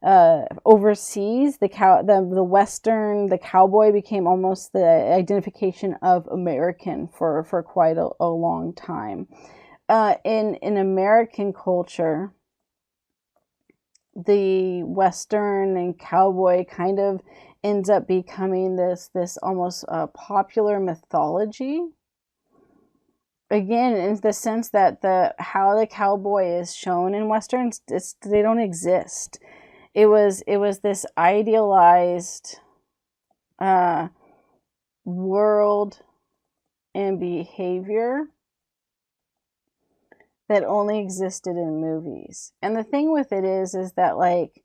overseas, the Western, the cowboy became almost the identification of American for quite a long time. In American culture, the Western and cowboy kind of ends up becoming this almost popular mythology. Again, in the sense that how the cowboy is shown in Westerns, they don't exist. It was this idealized world and behavior that only existed in movies. And the thing with it is that, like,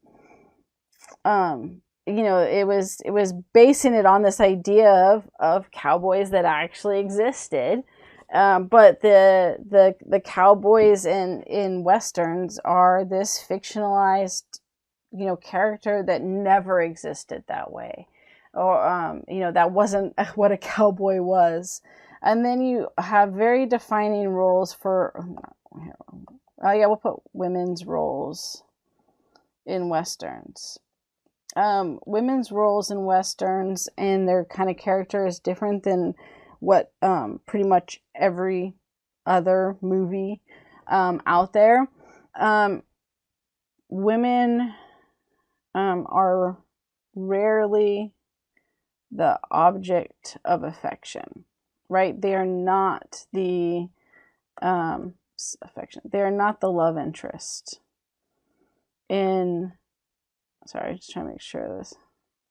it was basing it on this idea of cowboys that actually existed, But the cowboys in westerns are this fictionalized, character that never existed that way, or that wasn't what a cowboy was. And then you have very defining roles for. Oh yeah, we'll put women's roles in westerns. Women's roles in westerns and their kind of character is different than what pretty much every other movie out there. Women are rarely the object of affection, right? They are not the affection. They are not the love interest. Sorry, just trying to make sure this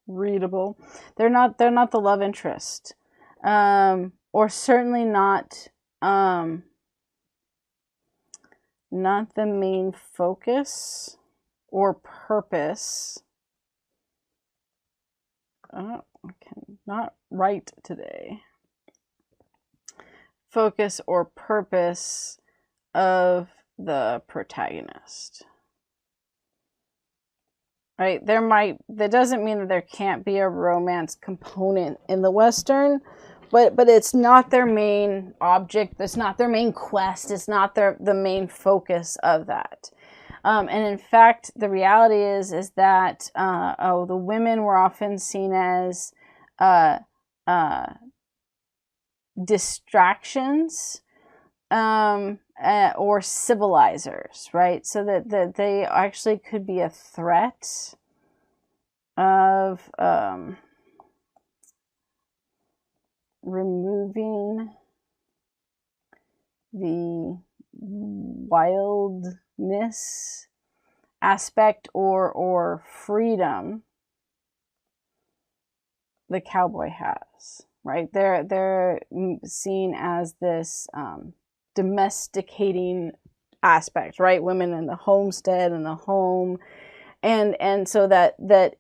readable. They're not the love interest, or certainly not the main focus or purpose. I cannot write today. Focus or purpose of the protagonist. Right? That doesn't mean that there can't be a romance component in the Western, but it's not their main object. It's not their main quest. It's not the main focus of that. And in fact, the reality is that the women were often seen as distractions or civilizers, right? So that they actually could be a threat of removing the wildness aspect or freedom the cowboy has, right? They're seen as this domesticating aspect, right? Women in the homestead and the home, and so that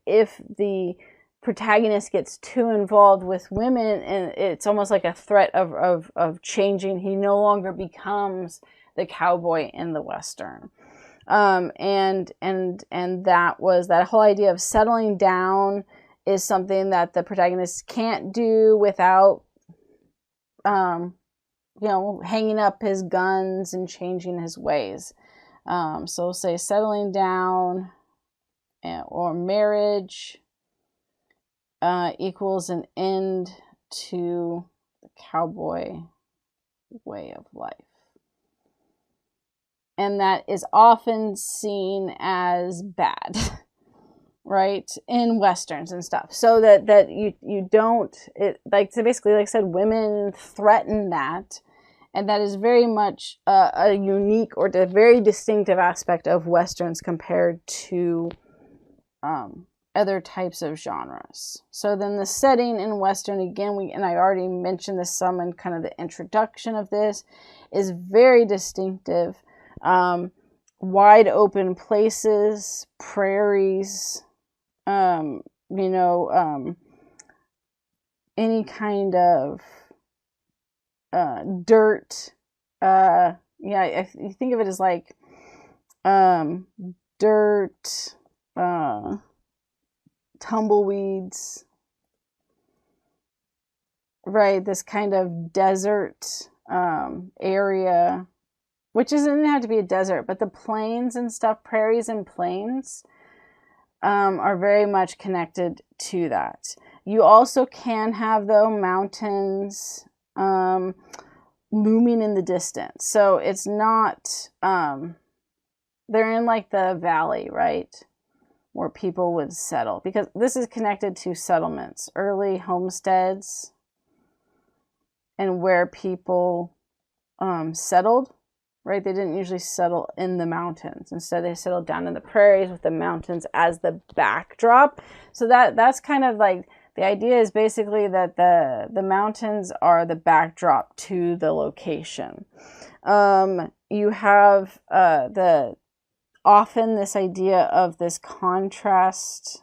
if the protagonist gets too involved with women, and it's almost like a threat of changing. He no longer becomes the cowboy in the Western. And that whole idea of settling down is something that the protagonist can't do without hanging up his guns and changing his ways. So say settling down or marriage equals an end to the cowboy way of life. And that is often seen as bad, right, in Westerns and stuff. So that you don't, so basically, like I said, women threaten that. And that is very much a unique or a very distinctive aspect of Westerns compared to other types of genres. So then the setting in Western, again, and I already mentioned this some in kind of the introduction of this, is very distinctive. Wide open places, prairies, any kind of dirt. You think of it as like dirt, tumbleweeds, right? This kind of desert area, which doesn't have to be a desert, but the plains and stuff, prairies and plains, are very much connected to that. You also can have, though, mountains looming in the distance. So it's not, they're in like the valley, right? Where people would settle, because this is connected to settlements, early homesteads, and where people settled, right? They didn't usually settle in the mountains. Instead, they settled down in the prairies with the mountains as the backdrop. So that's kind of like, the idea is basically that the mountains are the backdrop to the location. You have often this idea of this contrast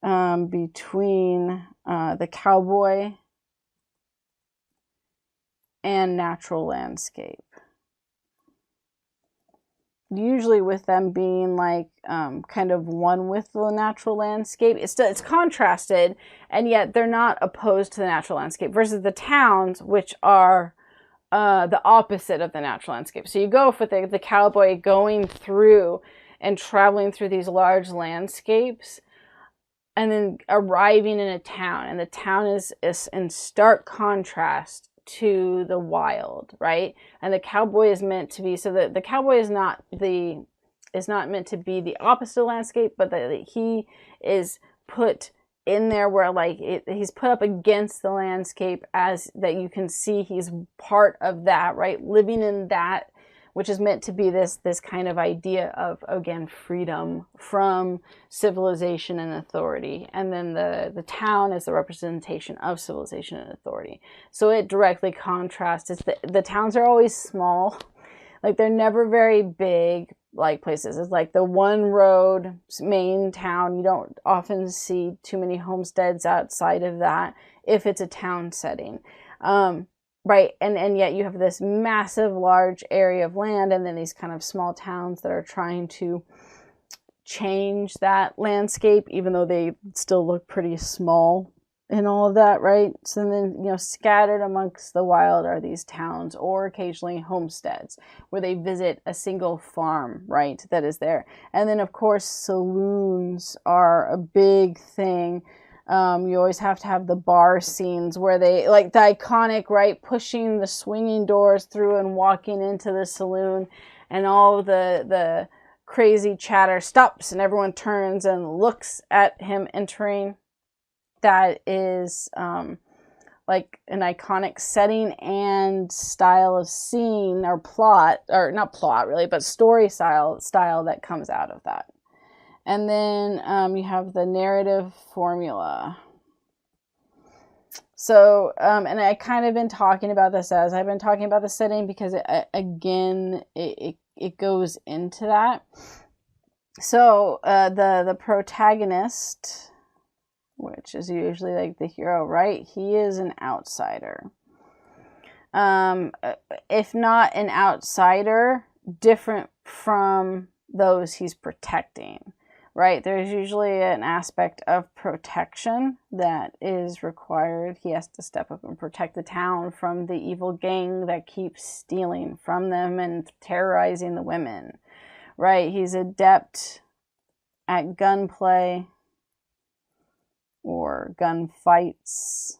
between the cowboy and natural landscape. Usually with them being like kind of one with the natural landscape. It's contrasted, and yet they're not opposed to the natural landscape, versus the towns, which are the opposite of the natural landscape. So you go with the cowboy going through and traveling through these large landscapes, and then arriving in a town, and the town is in stark contrast to the wild, right? And the cowboy is meant to be, so the cowboy is not meant to be the opposite of landscape, but that he is put in there where like he's put up against the landscape, as that you can see he's part of that, right? Living in that, which is meant to be this kind of idea of, again, freedom from civilization and authority. And then the town is the representation of civilization and authority. So it directly contrasts. The towns are always small. Like, they're never very big, like, places. It's like the one road main town. You don't often see too many homesteads outside of that if it's a town setting. Right, and yet you have this massive, large area of land, and then these kind of small towns that are trying to change that landscape, even though they still look pretty small and all of that, right? So then, you know, scattered amongst the wild are these towns, or occasionally homesteads, where they visit a single farm, right, that is there. And then, of course, saloons are a big thing. You always have to have the bar scenes where they, like the iconic, right, pushing the swinging doors through and walking into the saloon, and all the crazy chatter stops and everyone turns and looks at him entering. That is like an iconic setting and style of scene, or plot, or not plot really, but story style that comes out of that. And then you have the narrative formula. So, and I kind of been talking about this as I've been talking about the setting, because it goes into that. So the protagonist, which is usually like the hero, right? He is an outsider. If not an outsider, different from those he's protecting. Right, there's usually an aspect of protection that is required. He has to step up and protect the town from the evil gang that keeps stealing from them and terrorizing the women. Right, he's adept at gunplay or gunfights.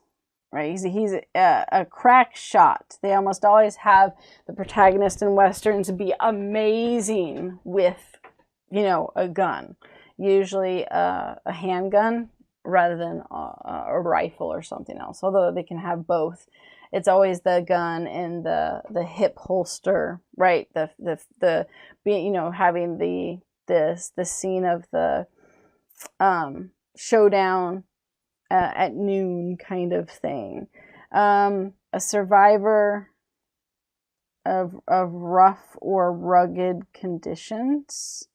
Right, he's a crack shot. They almost always have the protagonist in westerns be amazing with, you know, a gun. Usually a handgun rather than a rifle or something else, although they can have both. It's always the gun and the hip holster, right? The being, you know, having the scene of the showdown at noon kind of thing. A survivor of rough or rugged conditions.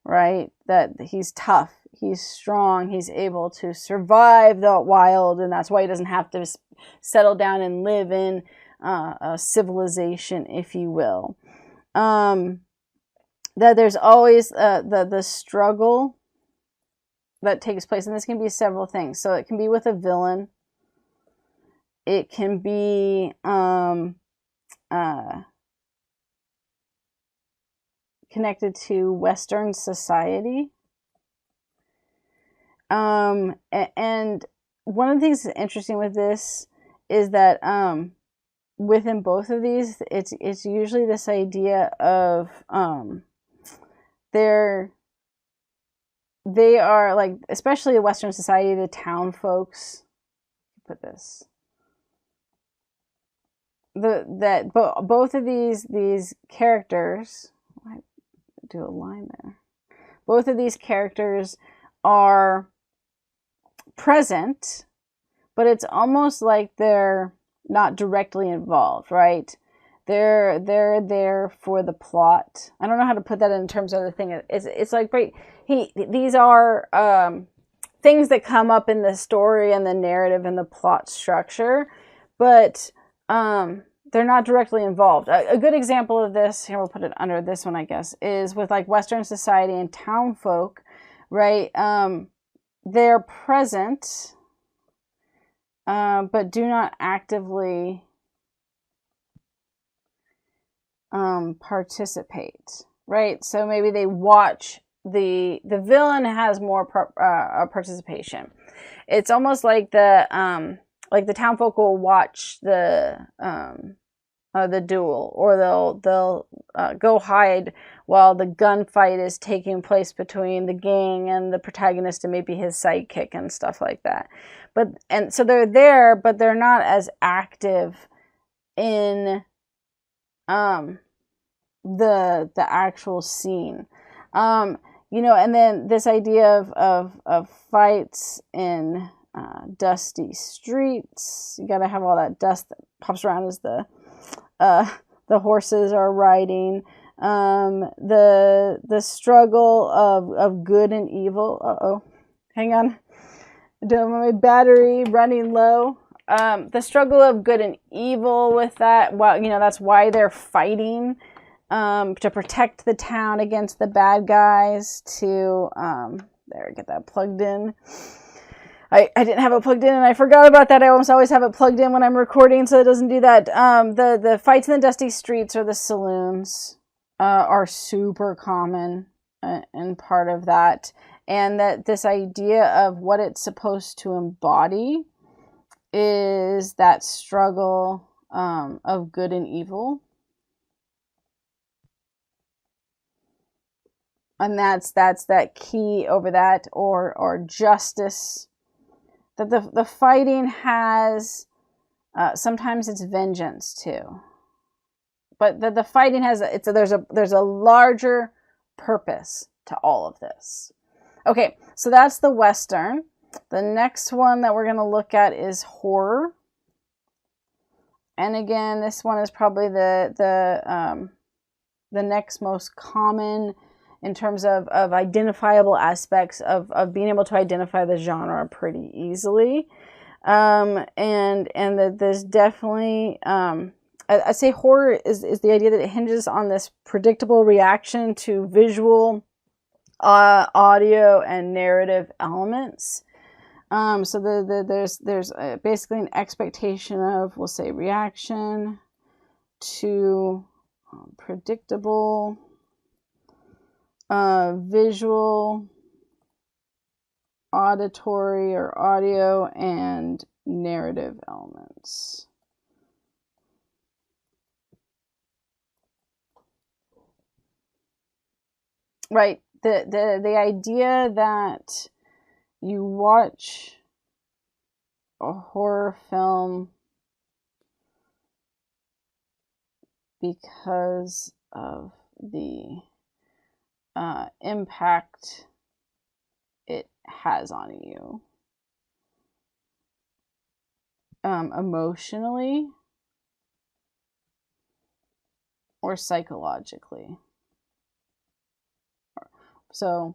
Right? That he's tough, he's strong, he's able to survive the wild, and that's why he doesn't have to settle down and live in a civilization, if you will. That there's always the struggle that takes place, and this can be several things. So it can be with a villain. It can be connected to Western society. And one of the things that's interesting with this is that within both of these, it's usually this idea of they are like, especially in Western society, the town folks. Put this. Both of these characters. Do a line there. Both of these characters are present, but it's almost like they're not directly involved, right? They're there for the plot. I don't know how to put that in terms of the thing. It's like, right, these are things that come up in the story and the narrative and the plot structure, but they're not directly involved. A good example of this, here we'll put it under this one, I guess, is with like Western society and town folk, right? They're present, but do not actively participate, right? So maybe they watch the villain has more participation. It's almost like the townfolk will watch the duel, or they'll go hide while the gunfight is taking place between the gang and the protagonist and maybe his sidekick and stuff like that. And so they're there, but they're not as active in the actual scene. And then this idea of fights in dusty streets. You got to have all that dust that pops around as the horses are riding. The struggle of good and evil. Hang on. My battery running low. The struggle of good and evil with that. Well, that's why they're fighting. To protect the town against the bad guys, get that plugged in. I didn't have it plugged in and I forgot about that. I almost always have it plugged in when I'm recording, so it doesn't do that. The fights in the dusty streets or the saloons are super common and part of that. And that this idea of what it's supposed to embody is that struggle of good and evil. And that's that key over that, or justice. That the fighting has sometimes it's vengeance too, but the fighting has there's a larger purpose to all of this. Okay, so that's the Western. The next one that we're going to look at is horror, and again, this one is probably the next most common in terms of identifiable aspects of being able to identify the genre pretty easily. And that there's definitely, I'd say horror is the idea that it hinges on this predictable reaction to visual, audio, and narrative elements. So there's basically an expectation of, we'll say, reaction to predictable, visual, auditory or audio, and narrative elements. Right. The idea that you watch a horror film because of the impact it has on you emotionally or psychologically. So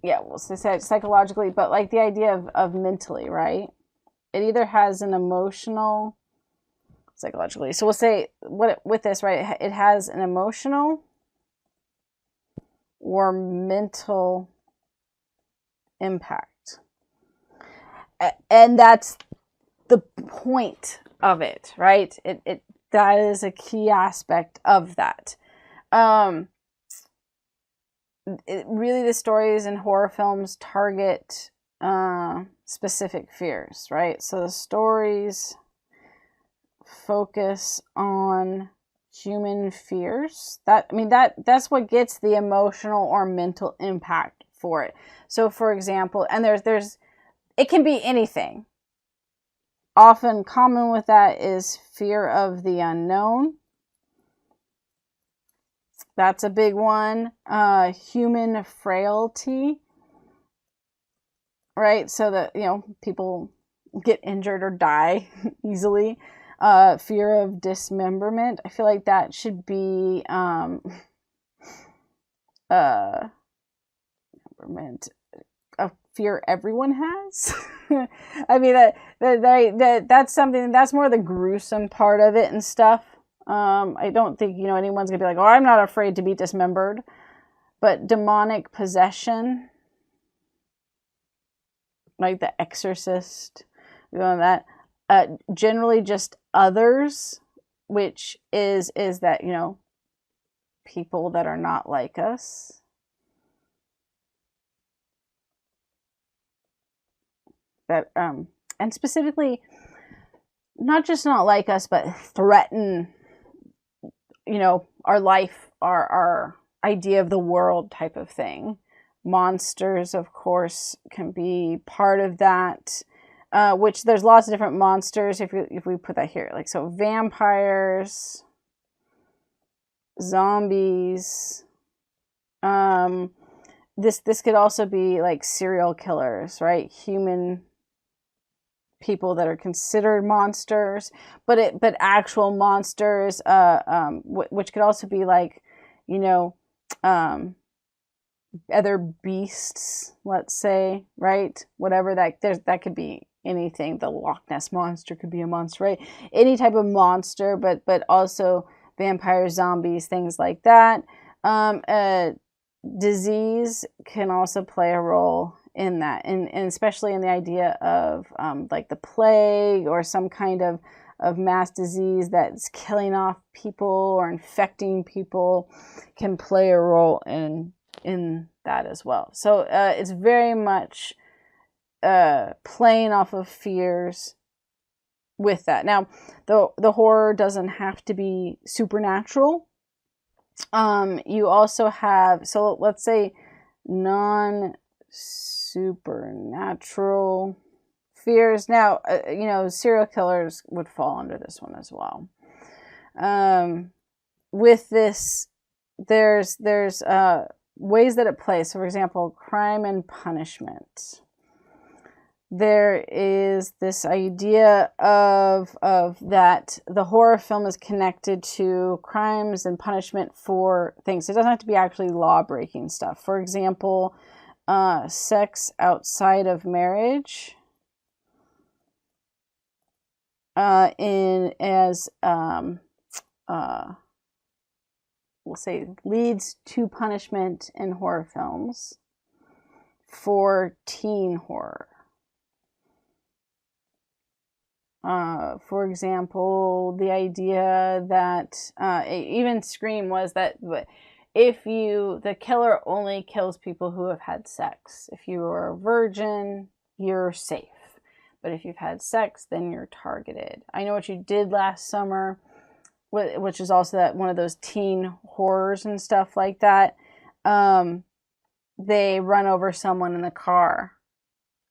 yeah, we'll say psychologically, but like the idea of mentally, right? It either has an emotional, psychologically. So we'll say with this, right? It has an emotional or mental impact, and that's the point of it, right? It that is a key aspect of that. Really, the stories in horror films target specific fears, right? So the stories focus on human fears. That's what gets the emotional or mental impact for it. So, for example, and there's it can be anything. Often common with that is fear of the unknown. That's a big one. Human frailty, right? So that, people get injured or die easily. Fear of dismemberment. I feel like that should be a fear everyone has. I mean, that's something, that's more the gruesome part of it and stuff. I don't think, anyone's gonna be like, oh, I'm not afraid to be dismembered. But demonic possession, like The Exorcist, that, generally just others, which is that, people that are not like us. That, and specifically, not just not like us, but threaten, our life, our idea of the world type of thing. Monsters, of course, can be part of that, which there's lots of different monsters if we put that here. Like, so vampires, zombies, this could also be like serial killers, right? Human people that are considered monsters, but actual monsters, which could also be like, other beasts, let's say, right? Whatever that could be anything. The Loch Ness monster could be a monster, right? Any type of monster, but also vampires, zombies, things like that. Disease can also play a role in that, and especially in the idea of like the plague or some kind of mass disease that's killing off people or infecting people can play a role in that as well. So it's very much playing off of fears with that. Now, the horror doesn't have to be supernatural. You also have, so let's say non-supernatural fears. Now, serial killers would fall under this one as well. With this, there's ways that it plays. So, for example, crime and punishment. There is this idea of that the horror film is connected to crimes and punishment for things. It doesn't have to be actually law-breaking stuff. For example, sex outside of marriage, we'll say, leads to punishment in horror films for teen horror. For example, the idea that even Scream was that the killer only kills people who have had sex. If you are a virgin, you're safe. But if you've had sex, then you're targeted. I Know What You Did Last Summer, which is also that one of those teen horrors and stuff like that. They run over someone in the car.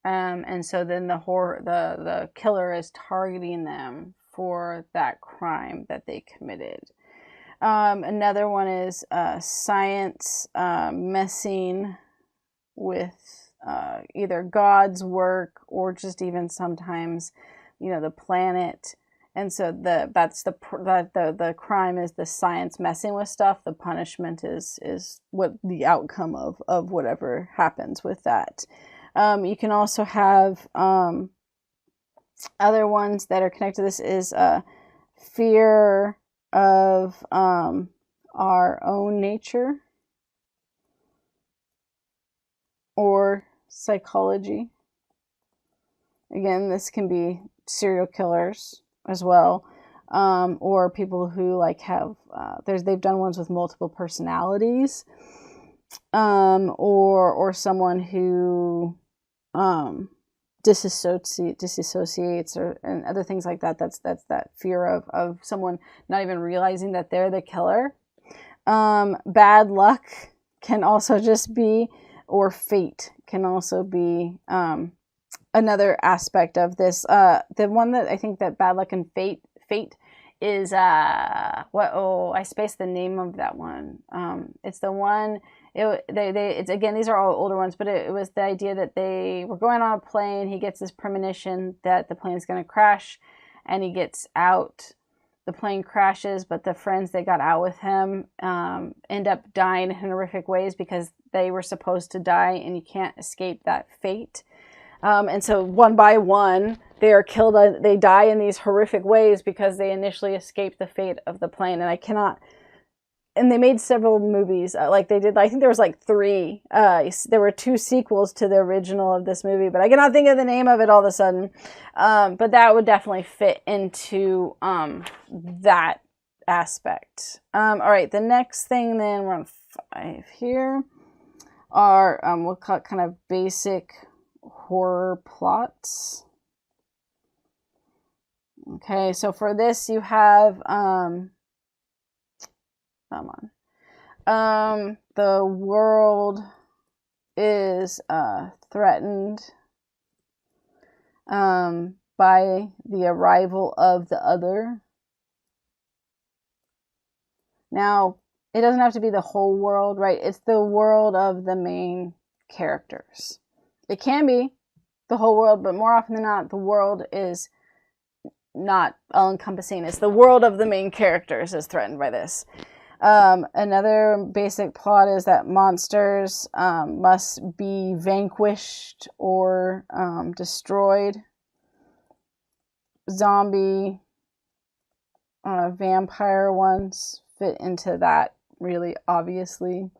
And so then the killer is targeting them for that crime that they committed. Another one is science messing with either God's work or just even sometimes, the planet. And so the crime is the science messing with stuff. The punishment is what the outcome of whatever happens with that. You can also have other ones that are connected to this is fear of our own nature or psychology. Again, this can be serial killers as well, or people who have they've done ones with multiple personalities, or someone who disassociates and other things like that. That's that fear of someone not even realizing that they're the killer. Bad luck can also just be, or fate can also be another aspect of this. The one that I think that bad luck and fate is I spaced the name of that one. It's the one. It's again, these are all older ones, but it was the idea that they were going on a plane. He gets this premonition that the plane is going to crash, and he gets out, the plane crashes, but the friends that got out with him end up dying in horrific ways because they were supposed to die, and you can't escape that fate. And so one by one, they are killed. They die in these horrific ways because they initially escaped the fate of the plane. And I cannot. And they made several movies. Like they did. I think there was like 3. There were 2 sequels to the original of this movie, but I cannot think of the name of it all of a sudden. But that would definitely fit into that aspect. All right. The next thing then, we're on 5 here, are we'll call it kind of basic horror plots. Okay, so for this you have the world is threatened by the arrival of the other. Now, it doesn't have to be the whole world, right? It's the world of the main characters. It can be the whole world, but more often than not, the world is not all-encompassing. It's the world of the main characters is threatened by this. Another basic plot is that monsters must be vanquished or destroyed. Zombie, vampire ones fit into that really obviously.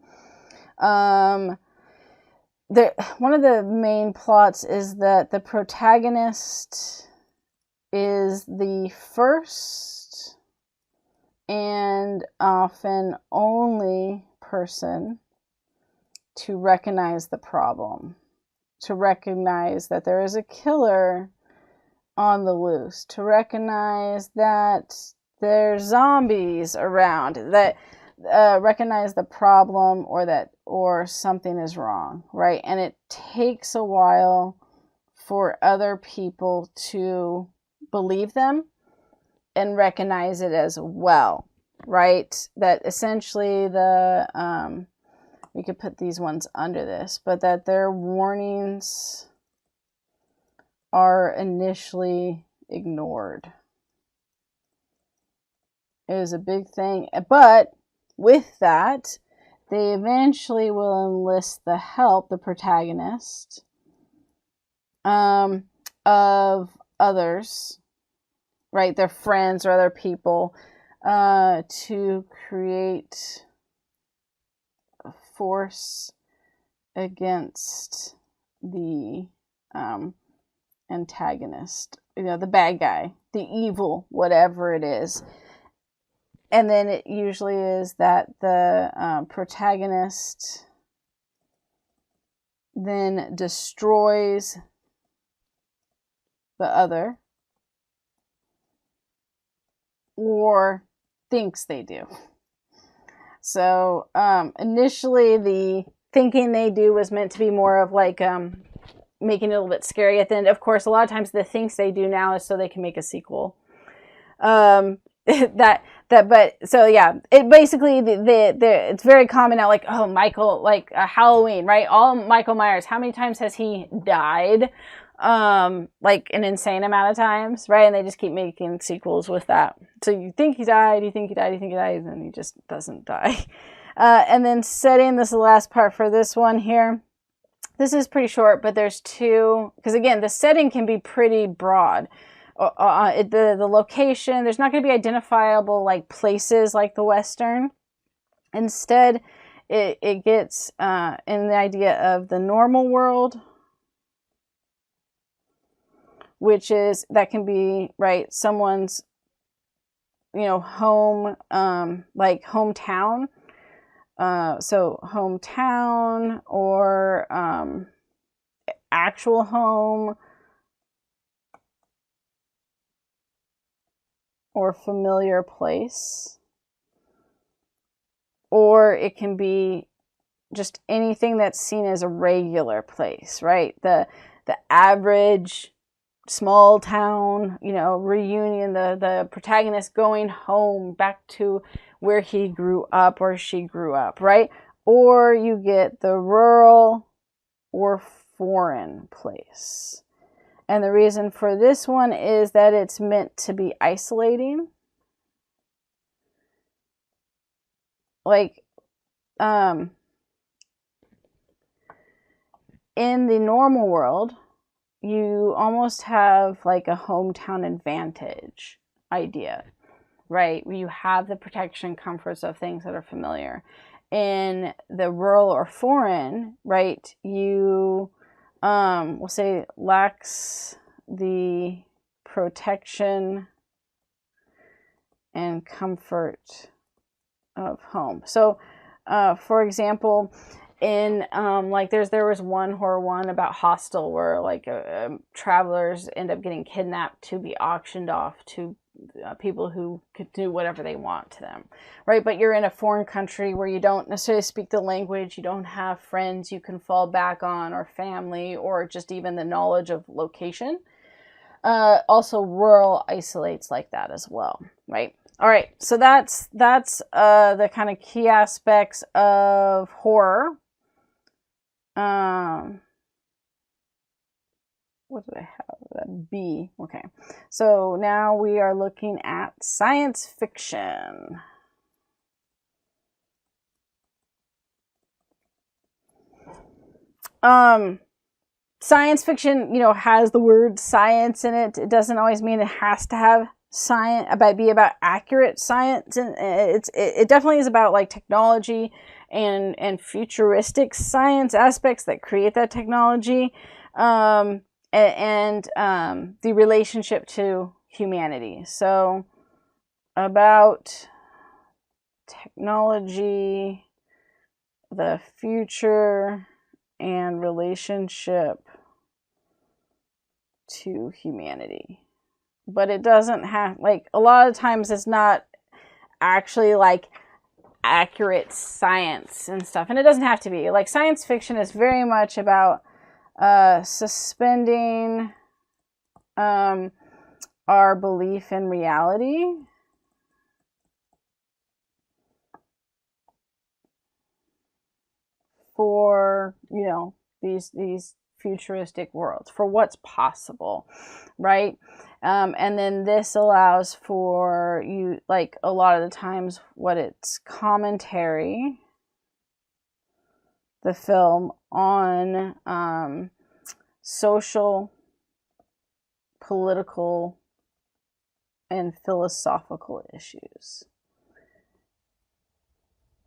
One of the main plots is that the protagonist is the first and often only person to recognize the problem, to recognize that there is a killer on the loose, to recognize that there's zombies around, that recognize the problem or something is wrong, right? And it takes a while for other people to believe them and recognize it as well, right? That essentially we could put these ones under this, but that their warnings are initially ignored. It was a big thing, but with that, they eventually will enlist the help, the protagonist, of others, right? Their friends or other people, to create a force against the antagonist, the bad guy, the evil, whatever it is. And then it usually is that the protagonist then destroys the other, or thinks they do. So initially the thinking they do was meant to be more of like making it a little bit scary at the end. Of course, a lot of times the things they do now is so they can make a sequel. But so yeah, it basically it's very common now, like, oh, Michael, like Halloween, right? All Michael Myers, how many times has he died? Like an insane amount of times, right? And they just keep making sequels with that. So you think he died, and then he just doesn't die. And then setting, this is the last part for this one here. This is pretty short, but there's 2, because again, the setting can be pretty broad. The location, there's not going to be identifiable like places like the Western. Instead, it gets in the idea of the normal world, which is, that can be, right, someone's, home, like hometown. So hometown or actual home, or familiar place. Or it can be just anything that's seen as a regular place, right? The average small town, reunion, the protagonist going home back to where he grew up or she grew up, right? Or you get the rural or foreign place. And the reason for this one is that it's meant to be isolating. like in the normal world, you almost have like a hometown advantage idea, right? You have the protection comforts of things that are familiar. In the rural or foreign, right, you we'll say lacks the protection and comfort of home. So for example, in like there was one horror one about Hostel where like travelers end up getting kidnapped to be auctioned off to people who could do whatever they want to them, right? But you're in a foreign country where you don't necessarily speak the language, you don't have friends you can fall back on, or family, or just even the knowledge of location. Also, rural isolates like that as well, right? All right, so that's the kind of key aspects of horror. What did I have? B. Okay. So now we are looking at science fiction. Science fiction, has the word science in it. It doesn't always mean it has to have science, be about accurate science. And it definitely is about like technology and futuristic science aspects that create that technology. And the relationship to humanity. So about technology, the future, and relationship to humanity. But it doesn't have, like, a lot of times it's not actually like accurate science and stuff. And it doesn't have to be. Like, science fiction is very much about suspending our belief in reality for these futuristic worlds, for what's possible, right? And then this allows for you, like a lot of the times, what it's commentary, the film, on social, political, and philosophical issues.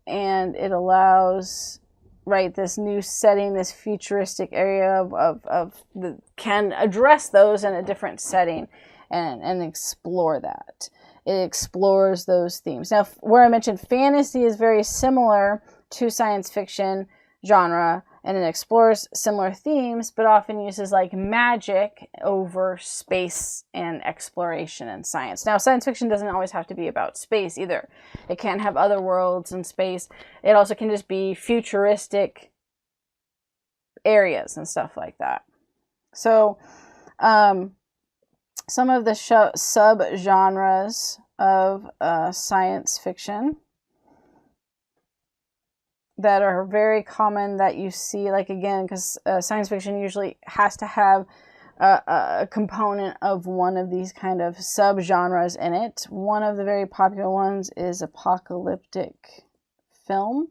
And it allows, right, this new setting, this futuristic area can address those in a different setting and explore that. It explores those themes. Now, where I mentioned fantasy is very similar to science fiction genre, and it explores similar themes, but often uses like magic over space and exploration and science. Now, science fiction doesn't always have to be about space either. It can have other worlds in space. It also can just be futuristic areas and stuff like that. So, some of the sub-genres of science fiction that are very common that you see, like, again, because science fiction usually has to have a component of one of these kind of sub-genres in it. One of the very popular ones is apocalyptic film,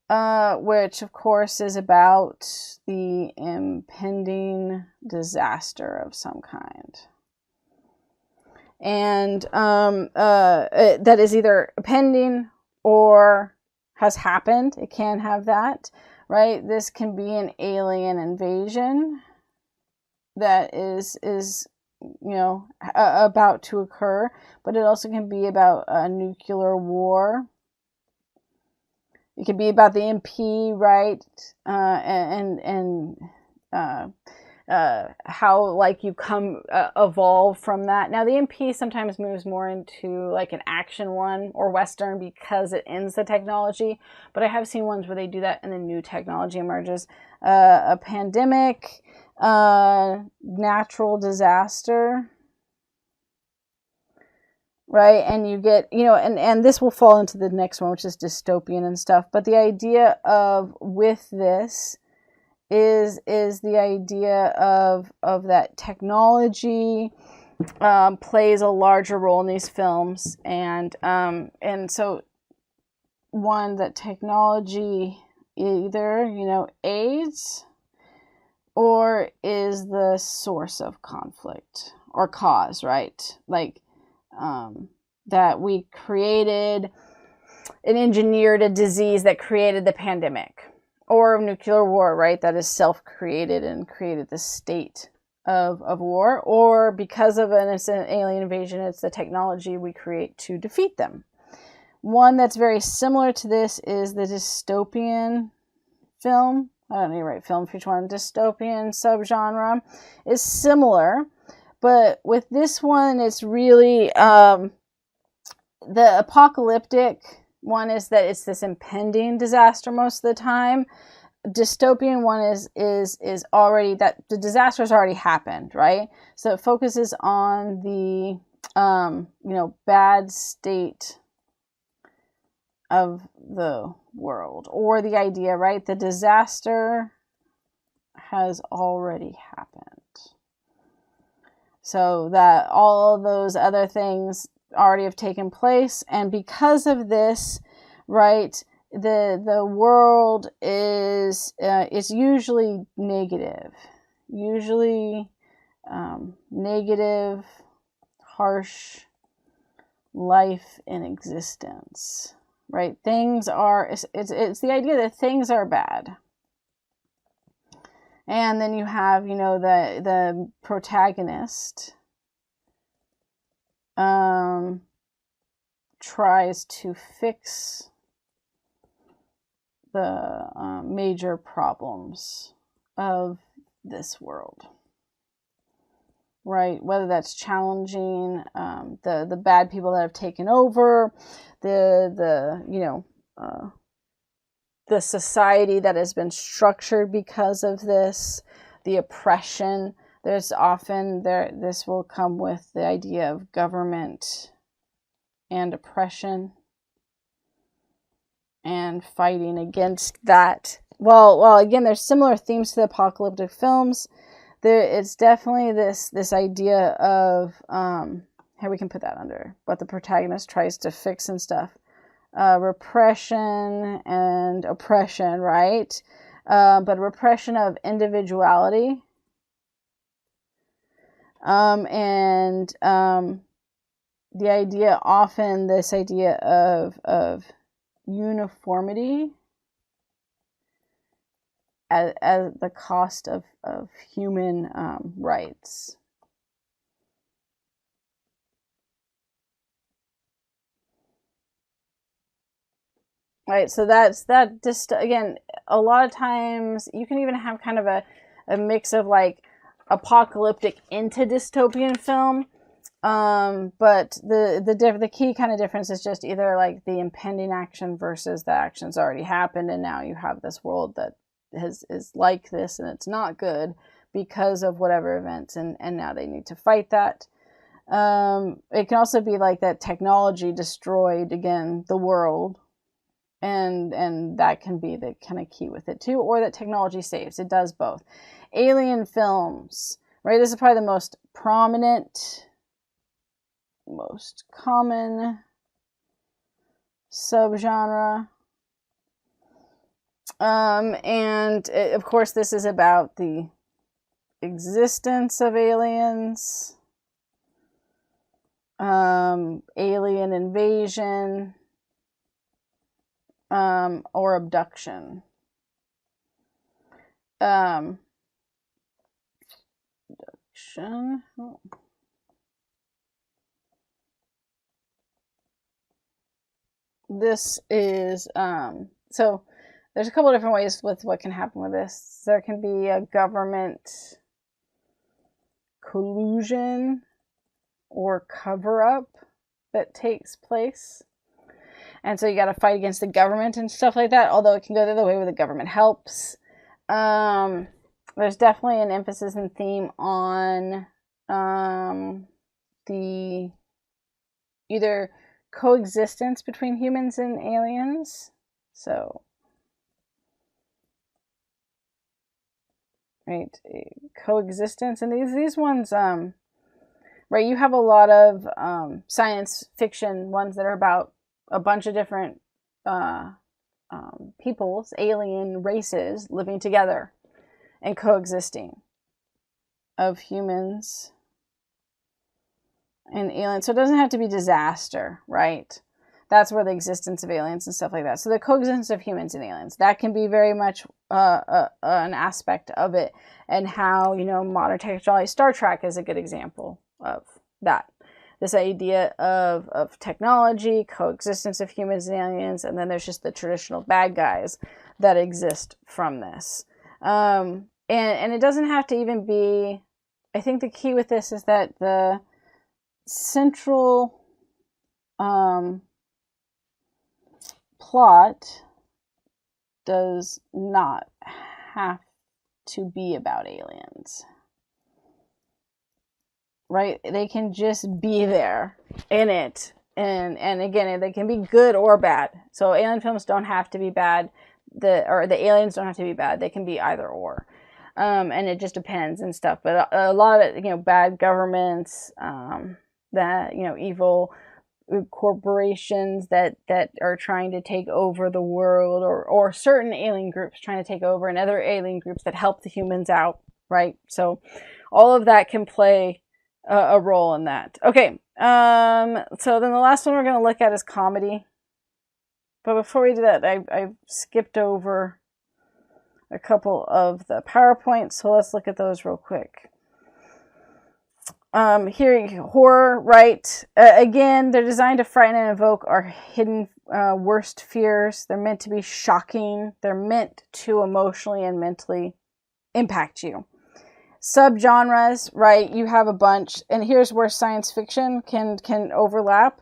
which of course is about the impending disaster of some kind. And that is either pending or has happened. It can have that, right? This can be an alien invasion that is about to occur, but it also can be about a nuclear war. It could be about the MP, right? How like you evolve from that. Now the MP sometimes moves more into like an action one or Western because it ends the technology, but I have seen ones where they do that and then new technology emerges. A pandemic, natural disaster, right? And you get, and this will fall into the next one, which is dystopian and stuff, but the idea of with this is the idea of that technology plays a larger role in these films, and so one that technology either, aids or is the source of conflict or cause, right? Like, that we created and engineered a disease that created the pandemic, or nuclear war, right? That is self-created and created the state of war, or because of an alien invasion, it's the technology we create to defeat them. One that's very similar to this is the dystopian film. I don't need to write film for each one. Dystopian subgenre is similar, but with this one, it's really the apocalyptic one is that it's this impending disaster most of the time. Dystopian one is already that the disaster has already happened, right? So it focuses on the bad state of the world, or the idea, right? The disaster has already happened. So that all of those other things already have taken place, and because of this, right, the world is usually negative, negative, harsh life in existence, right? Things are, it's the idea that things are bad. And then you have, the protagonist tries to fix the major problems of this world, right? Whether that's challenging the bad people that have taken over, the society that has been structured because of this, the oppression. There's often this will come with the idea of government and oppression and fighting against that. Well, again, there's similar themes to the apocalyptic films. It's definitely this idea of here we can put that under what the protagonist tries to fix and stuff. Repression and oppression, right? But repression of individuality. The idea, often this idea of uniformity at the cost of human rights. Right, so that's that. Just again, a lot of times you can even have kind of a mix of like apocalyptic into dystopian film, but the key kind of difference is just either like the impending action versus the action's already happened, and now you have this world that is like this and it's not good because of whatever events, and now they need to fight that. It can also be like that technology destroyed again the world. And that can be the kind of key with it too, or that technology saves. It does both. Alien films, right? This is probably the most prominent, most common subgenre. And of course, this is about the existence of aliens, alien invasion, or abduction. Abduction. Oh. This is, so there's a couple of different ways with what can happen with this. There can be a government collusion or cover-up that takes place. And so you got to fight against the government and stuff like that, although it can go the other way where the government helps. There's definitely an emphasis and theme on the either coexistence between humans and aliens. So, right, coexistence. And these ones, right, you have a lot of science fiction ones that are about a bunch of different peoples, alien races living together and coexisting of humans and aliens. So it doesn't have to be disaster, right? That's where the existence of aliens and stuff like that. So the coexistence of humans and aliens, that can be very much an aspect of it, and how, modern technology, Star Trek is a good example of that. This idea of technology, coexistence of humans and aliens, and then there's just the traditional bad guys that exist from this. And it doesn't have to even be, I think the key with this is that the central plot does not have to be about aliens, right? They can just be there in it, and again, they can be good or bad. So alien films don't have to be bad, the aliens don't have to be bad. They can be either or, and it just depends and stuff. But a lot of it, bad governments, that evil corporations that are trying to take over the world, or certain alien groups trying to take over, and other alien groups that help the humans out, right? So all of that can play a role in that. Okay, so then the last one we're going to look at is comedy. But before we do that, I skipped over a couple of the PowerPoints, so let's look at those real quick. Here, horror, right? Again, they're designed to frighten and evoke our hidden worst fears. They're meant to be shocking. They're meant to emotionally and mentally impact you. Subgenres, right? You have a bunch, and here's where science fiction can overlap.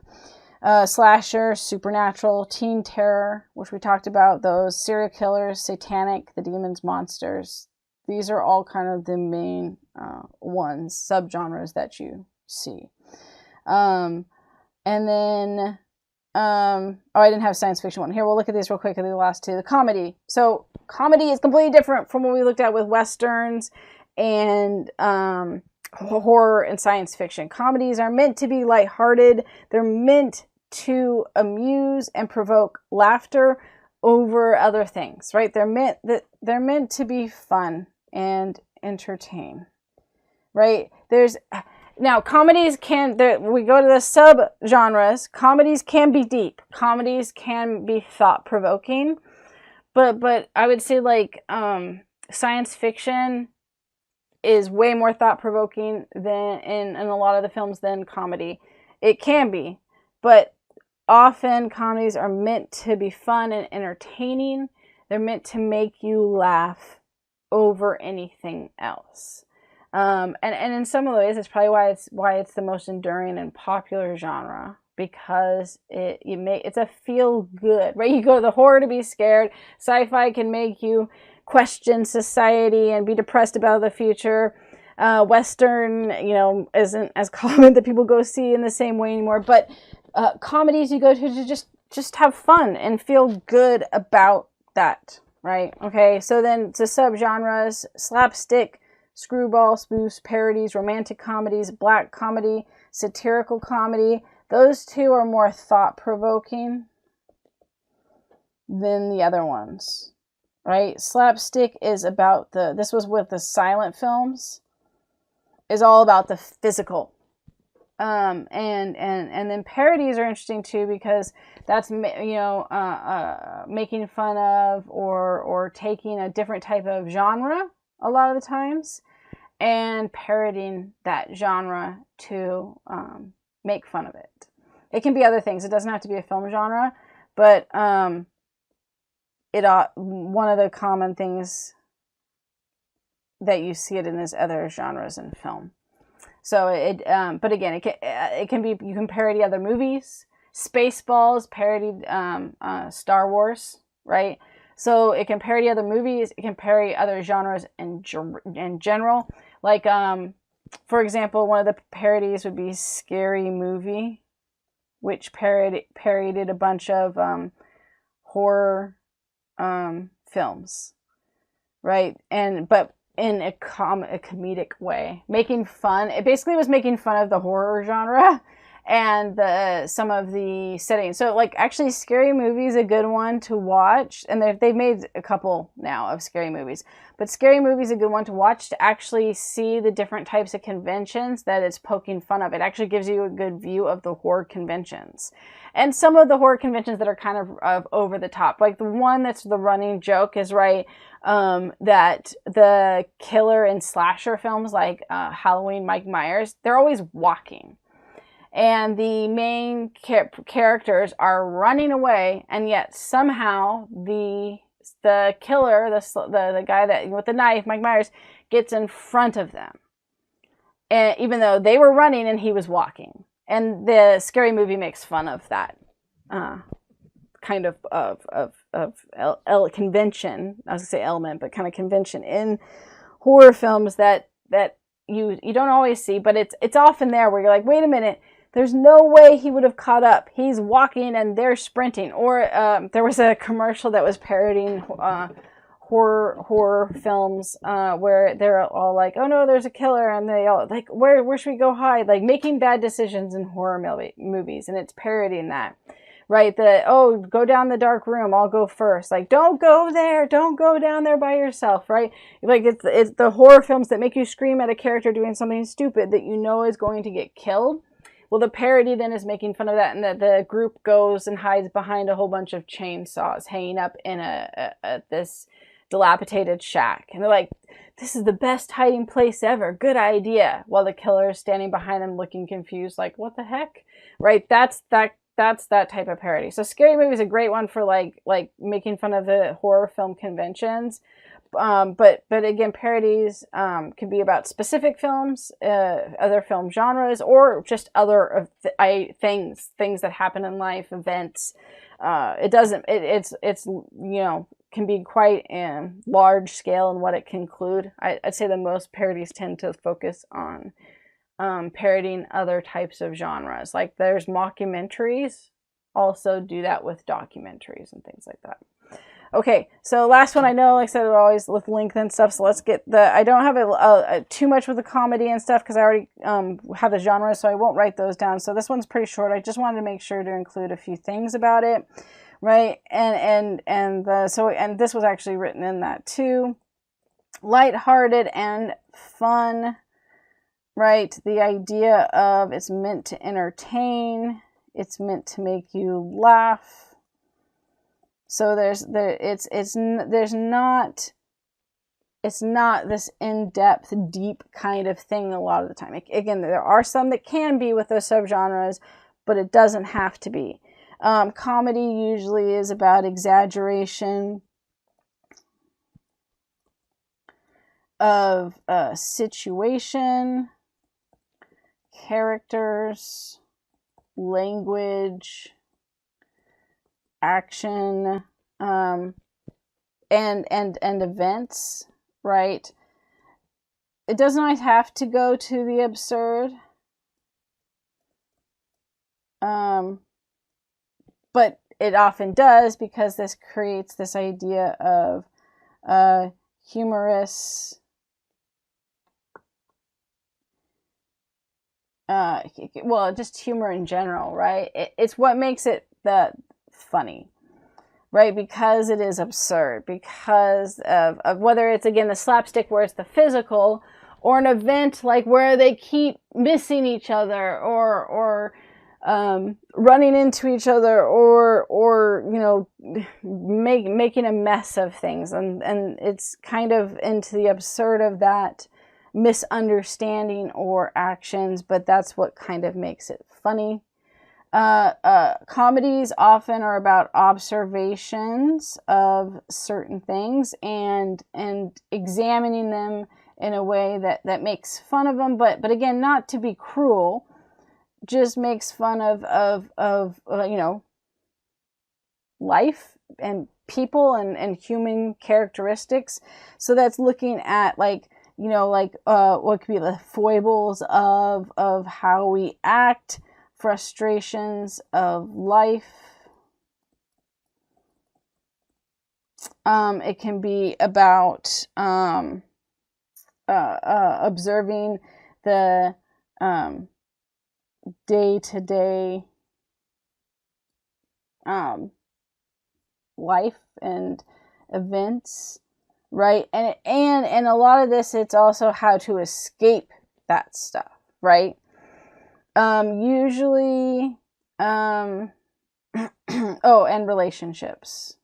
Slasher, supernatural, teen terror, which we talked about, those serial killers, satanic, the demons, monsters. These are all kind of the main ones, subgenres that you see. And then, I didn't have science fiction one. Here, we'll look at these real quick, the last two. The comedy. So comedy is completely different from what we looked at with westerns and horror and science fiction. Comedies are meant to be lighthearted. They're meant to amuse and provoke laughter over other things, right? They're meant to be fun and entertain, right? Now comedies we go to the subgenres. Comedies can be deep. Comedies can be thought-provoking, but I would say science fiction is way more thought-provoking than in a lot of the films than comedy. It can be, but often comedies are meant to be fun and entertaining. They're meant to make you laugh over anything else. And in some of the ways, it's probably why it's the most enduring and popular genre, because it's a feel good, right? You go to the horror to be scared. Sci-fi can make you question society and be depressed about the future. Western, isn't as common that people go see in the same way anymore. But comedies you go to just have fun and feel good about that, right? Okay, so then the subgenres: slapstick, screwball, spoofs, parodies, romantic comedies, black comedy, satirical comedy. Those two are more thought-provoking than the other ones, right? Slapstick is about this was with the silent films, is all about the physical. And then parodies are interesting too, because that's making fun of or taking a different type of genre a lot of the times and parodying that genre to make fun of it. It can be other things. It doesn't have to be a film genre, but one of the common things that you see it in is other genres in film. So but again, it can be, you can parody other movies. Spaceballs parodied Star Wars, right? So it can parody other movies. It can parody other genres in general. Like, for example, one of the parodies would be Scary Movie, which parodied a bunch of horror films, right? But in a comedic way, making fun. It basically was making fun of the horror genre and some of the settings. So like actually Scary Movie is a good one to watch, and they've made a couple now of Scary Movies, but Scary Movie is a good one to watch to actually see the different types of conventions that it's poking fun of. It actually gives you a good view of the horror conventions. And some of the horror conventions that are kind of over the top. Like the one that's the running joke is, right, that the killer in slasher films like Halloween, Mike Myers, they're always walking. And the main characters are running away, and yet somehow the killer, the guy that with the knife, Mike Myers, gets in front of them, and even though they were running and he was walking. And the Scary Movie makes fun of that kind of convention. I was gonna say element, but kind of convention in horror films that you don't always see, but it's often there where you're like, wait a minute. There's no way he would have caught up. He's walking and they're sprinting. Or there was a commercial that was parodying horror films where they're all like, oh no, there's a killer, and they all like, where should we go hide? Like making bad decisions in horror movies, and it's parodying that. Right? Go down the dark room, I'll go first. Like, don't go there, don't go down there by yourself, right? Like it's the horror films that make you scream at a character doing something stupid that you know is going to get killed. Well, the parody then is making fun of that, and the group goes and hides behind a whole bunch of chainsaws hanging up in this dilapidated shack. And they're like, this is the best hiding place ever. Good idea. While the killer is standing behind them looking confused, like, what the heck? Right? That's that type of parody. So Scary Movie is a great one for like making fun of the horror film conventions. But again, parodies can be about specific films, other film genres, or just other things that happen in life, events. It's can be quite large scale in what it can include. I'd say the most parodies tend to focus on parodying other types of genres. Like there's mockumentaries, also do that with documentaries and things like that. Okay, so last one. I know, like I said, we're always with length and stuff, so let's get I don't have too much with the comedy and stuff because I already have the genre, so I won't write those down. So this one's pretty short. I just wanted to make sure to include a few things about it, right? And this was actually written in that too. Lighthearted and fun, right? The idea of it's meant to entertain, it's meant to make you laugh. So it's not this in-depth, deep kind of thing a lot of the time. Again, there are some that can be with those subgenres, but it doesn't have to be. Comedy usually is about exaggeration of a situation, characters, language, action, and events, right? It doesn't always have to go to the absurd, but it often does, because this creates this idea of humorous, just humor in general, right? It's what makes it funny, right? Because it is absurd, because of whether it's, again, the slapstick where it's the physical, or an event like where they keep missing each other, or running into each other, or making a mess of things, and it's kind of into the absurd of that misunderstanding or actions, but that's what kind of makes it funny. Comedies often are about observations of certain things and examining them in a way that makes fun of them, but again, not to be cruel, just makes fun of life and people and human characteristics. So that's looking at what could be the foibles of how we act, frustrations of life. It can be about observing the day-to-day life and events, right? And a lot of this, it's also how to escape that stuff, right? Usually, oh, and relationships.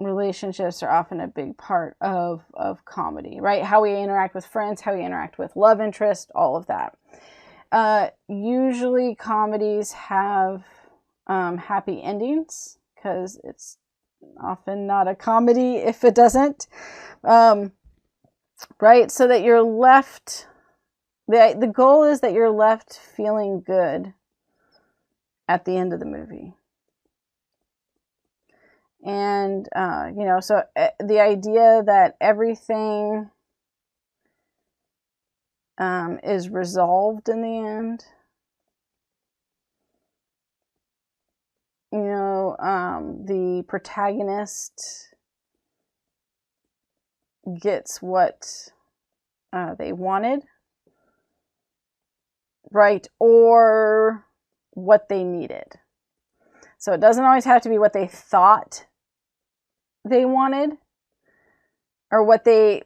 Relationships are often a big part of comedy, right? How we interact with friends, how we interact with love interest, all of that. Usually comedies have happy endings, because it's often not a comedy if it doesn't. Right? So that you're left, the goal is that you're left feeling good at the end of the movie. And, so the idea that everything is resolved in the end. The protagonist gets what they wanted, right? Or what they needed. So it doesn't always have to be what they thought they wanted, or what they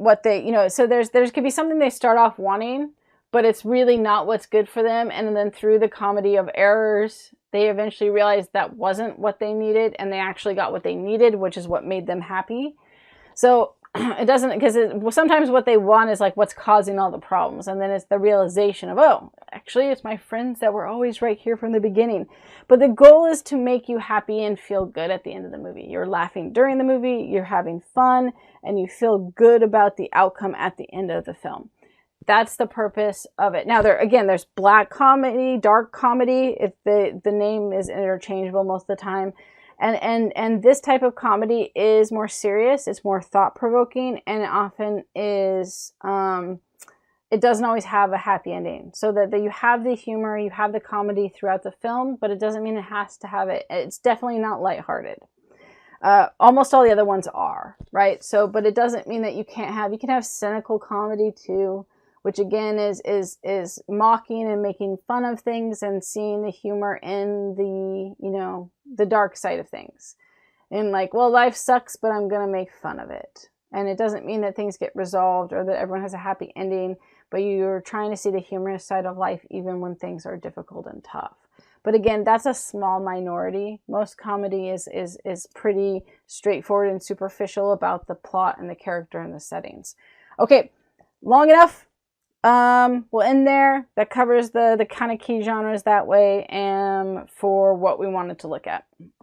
so there's could be something they start off wanting, but it's really not what's good for them, and then through the comedy of errors, they eventually realized that wasn't what they needed, and they actually got what they needed, which is what made them happy. So it doesn't, because sometimes what they want is like what's causing all the problems, and then it's the realization of, oh, actually it's my friends that were always right here from the beginning. But the goal is to make you happy and feel good at the end of the movie. You're laughing during the movie, you're having fun, and you feel good about the outcome at the end of the film. That's the purpose of it. Now, there's black comedy, dark comedy. The name is interchangeable most of the time. And this type of comedy is more serious, it's more thought-provoking, and it often is, it doesn't always have a happy ending. So that you have the humor, you have the comedy throughout the film, but it doesn't mean it has to have it. It's definitely not lighthearted. Almost all the other ones are, right? So, but it doesn't mean that you can have cynical comedy too, which again is mocking and making fun of things and seeing the humor in the dark side of things. And like, well, life sucks, but I'm going to make fun of it. And it doesn't mean that things get resolved or that everyone has a happy ending, but you're trying to see the humorous side of life even when things are difficult and tough. But again, that's a small minority. Most comedy is pretty straightforward and superficial about the plot and the character and the settings. Okay, long enough. We'll end there. That covers the kind of key genres that way, and for what we wanted to look at.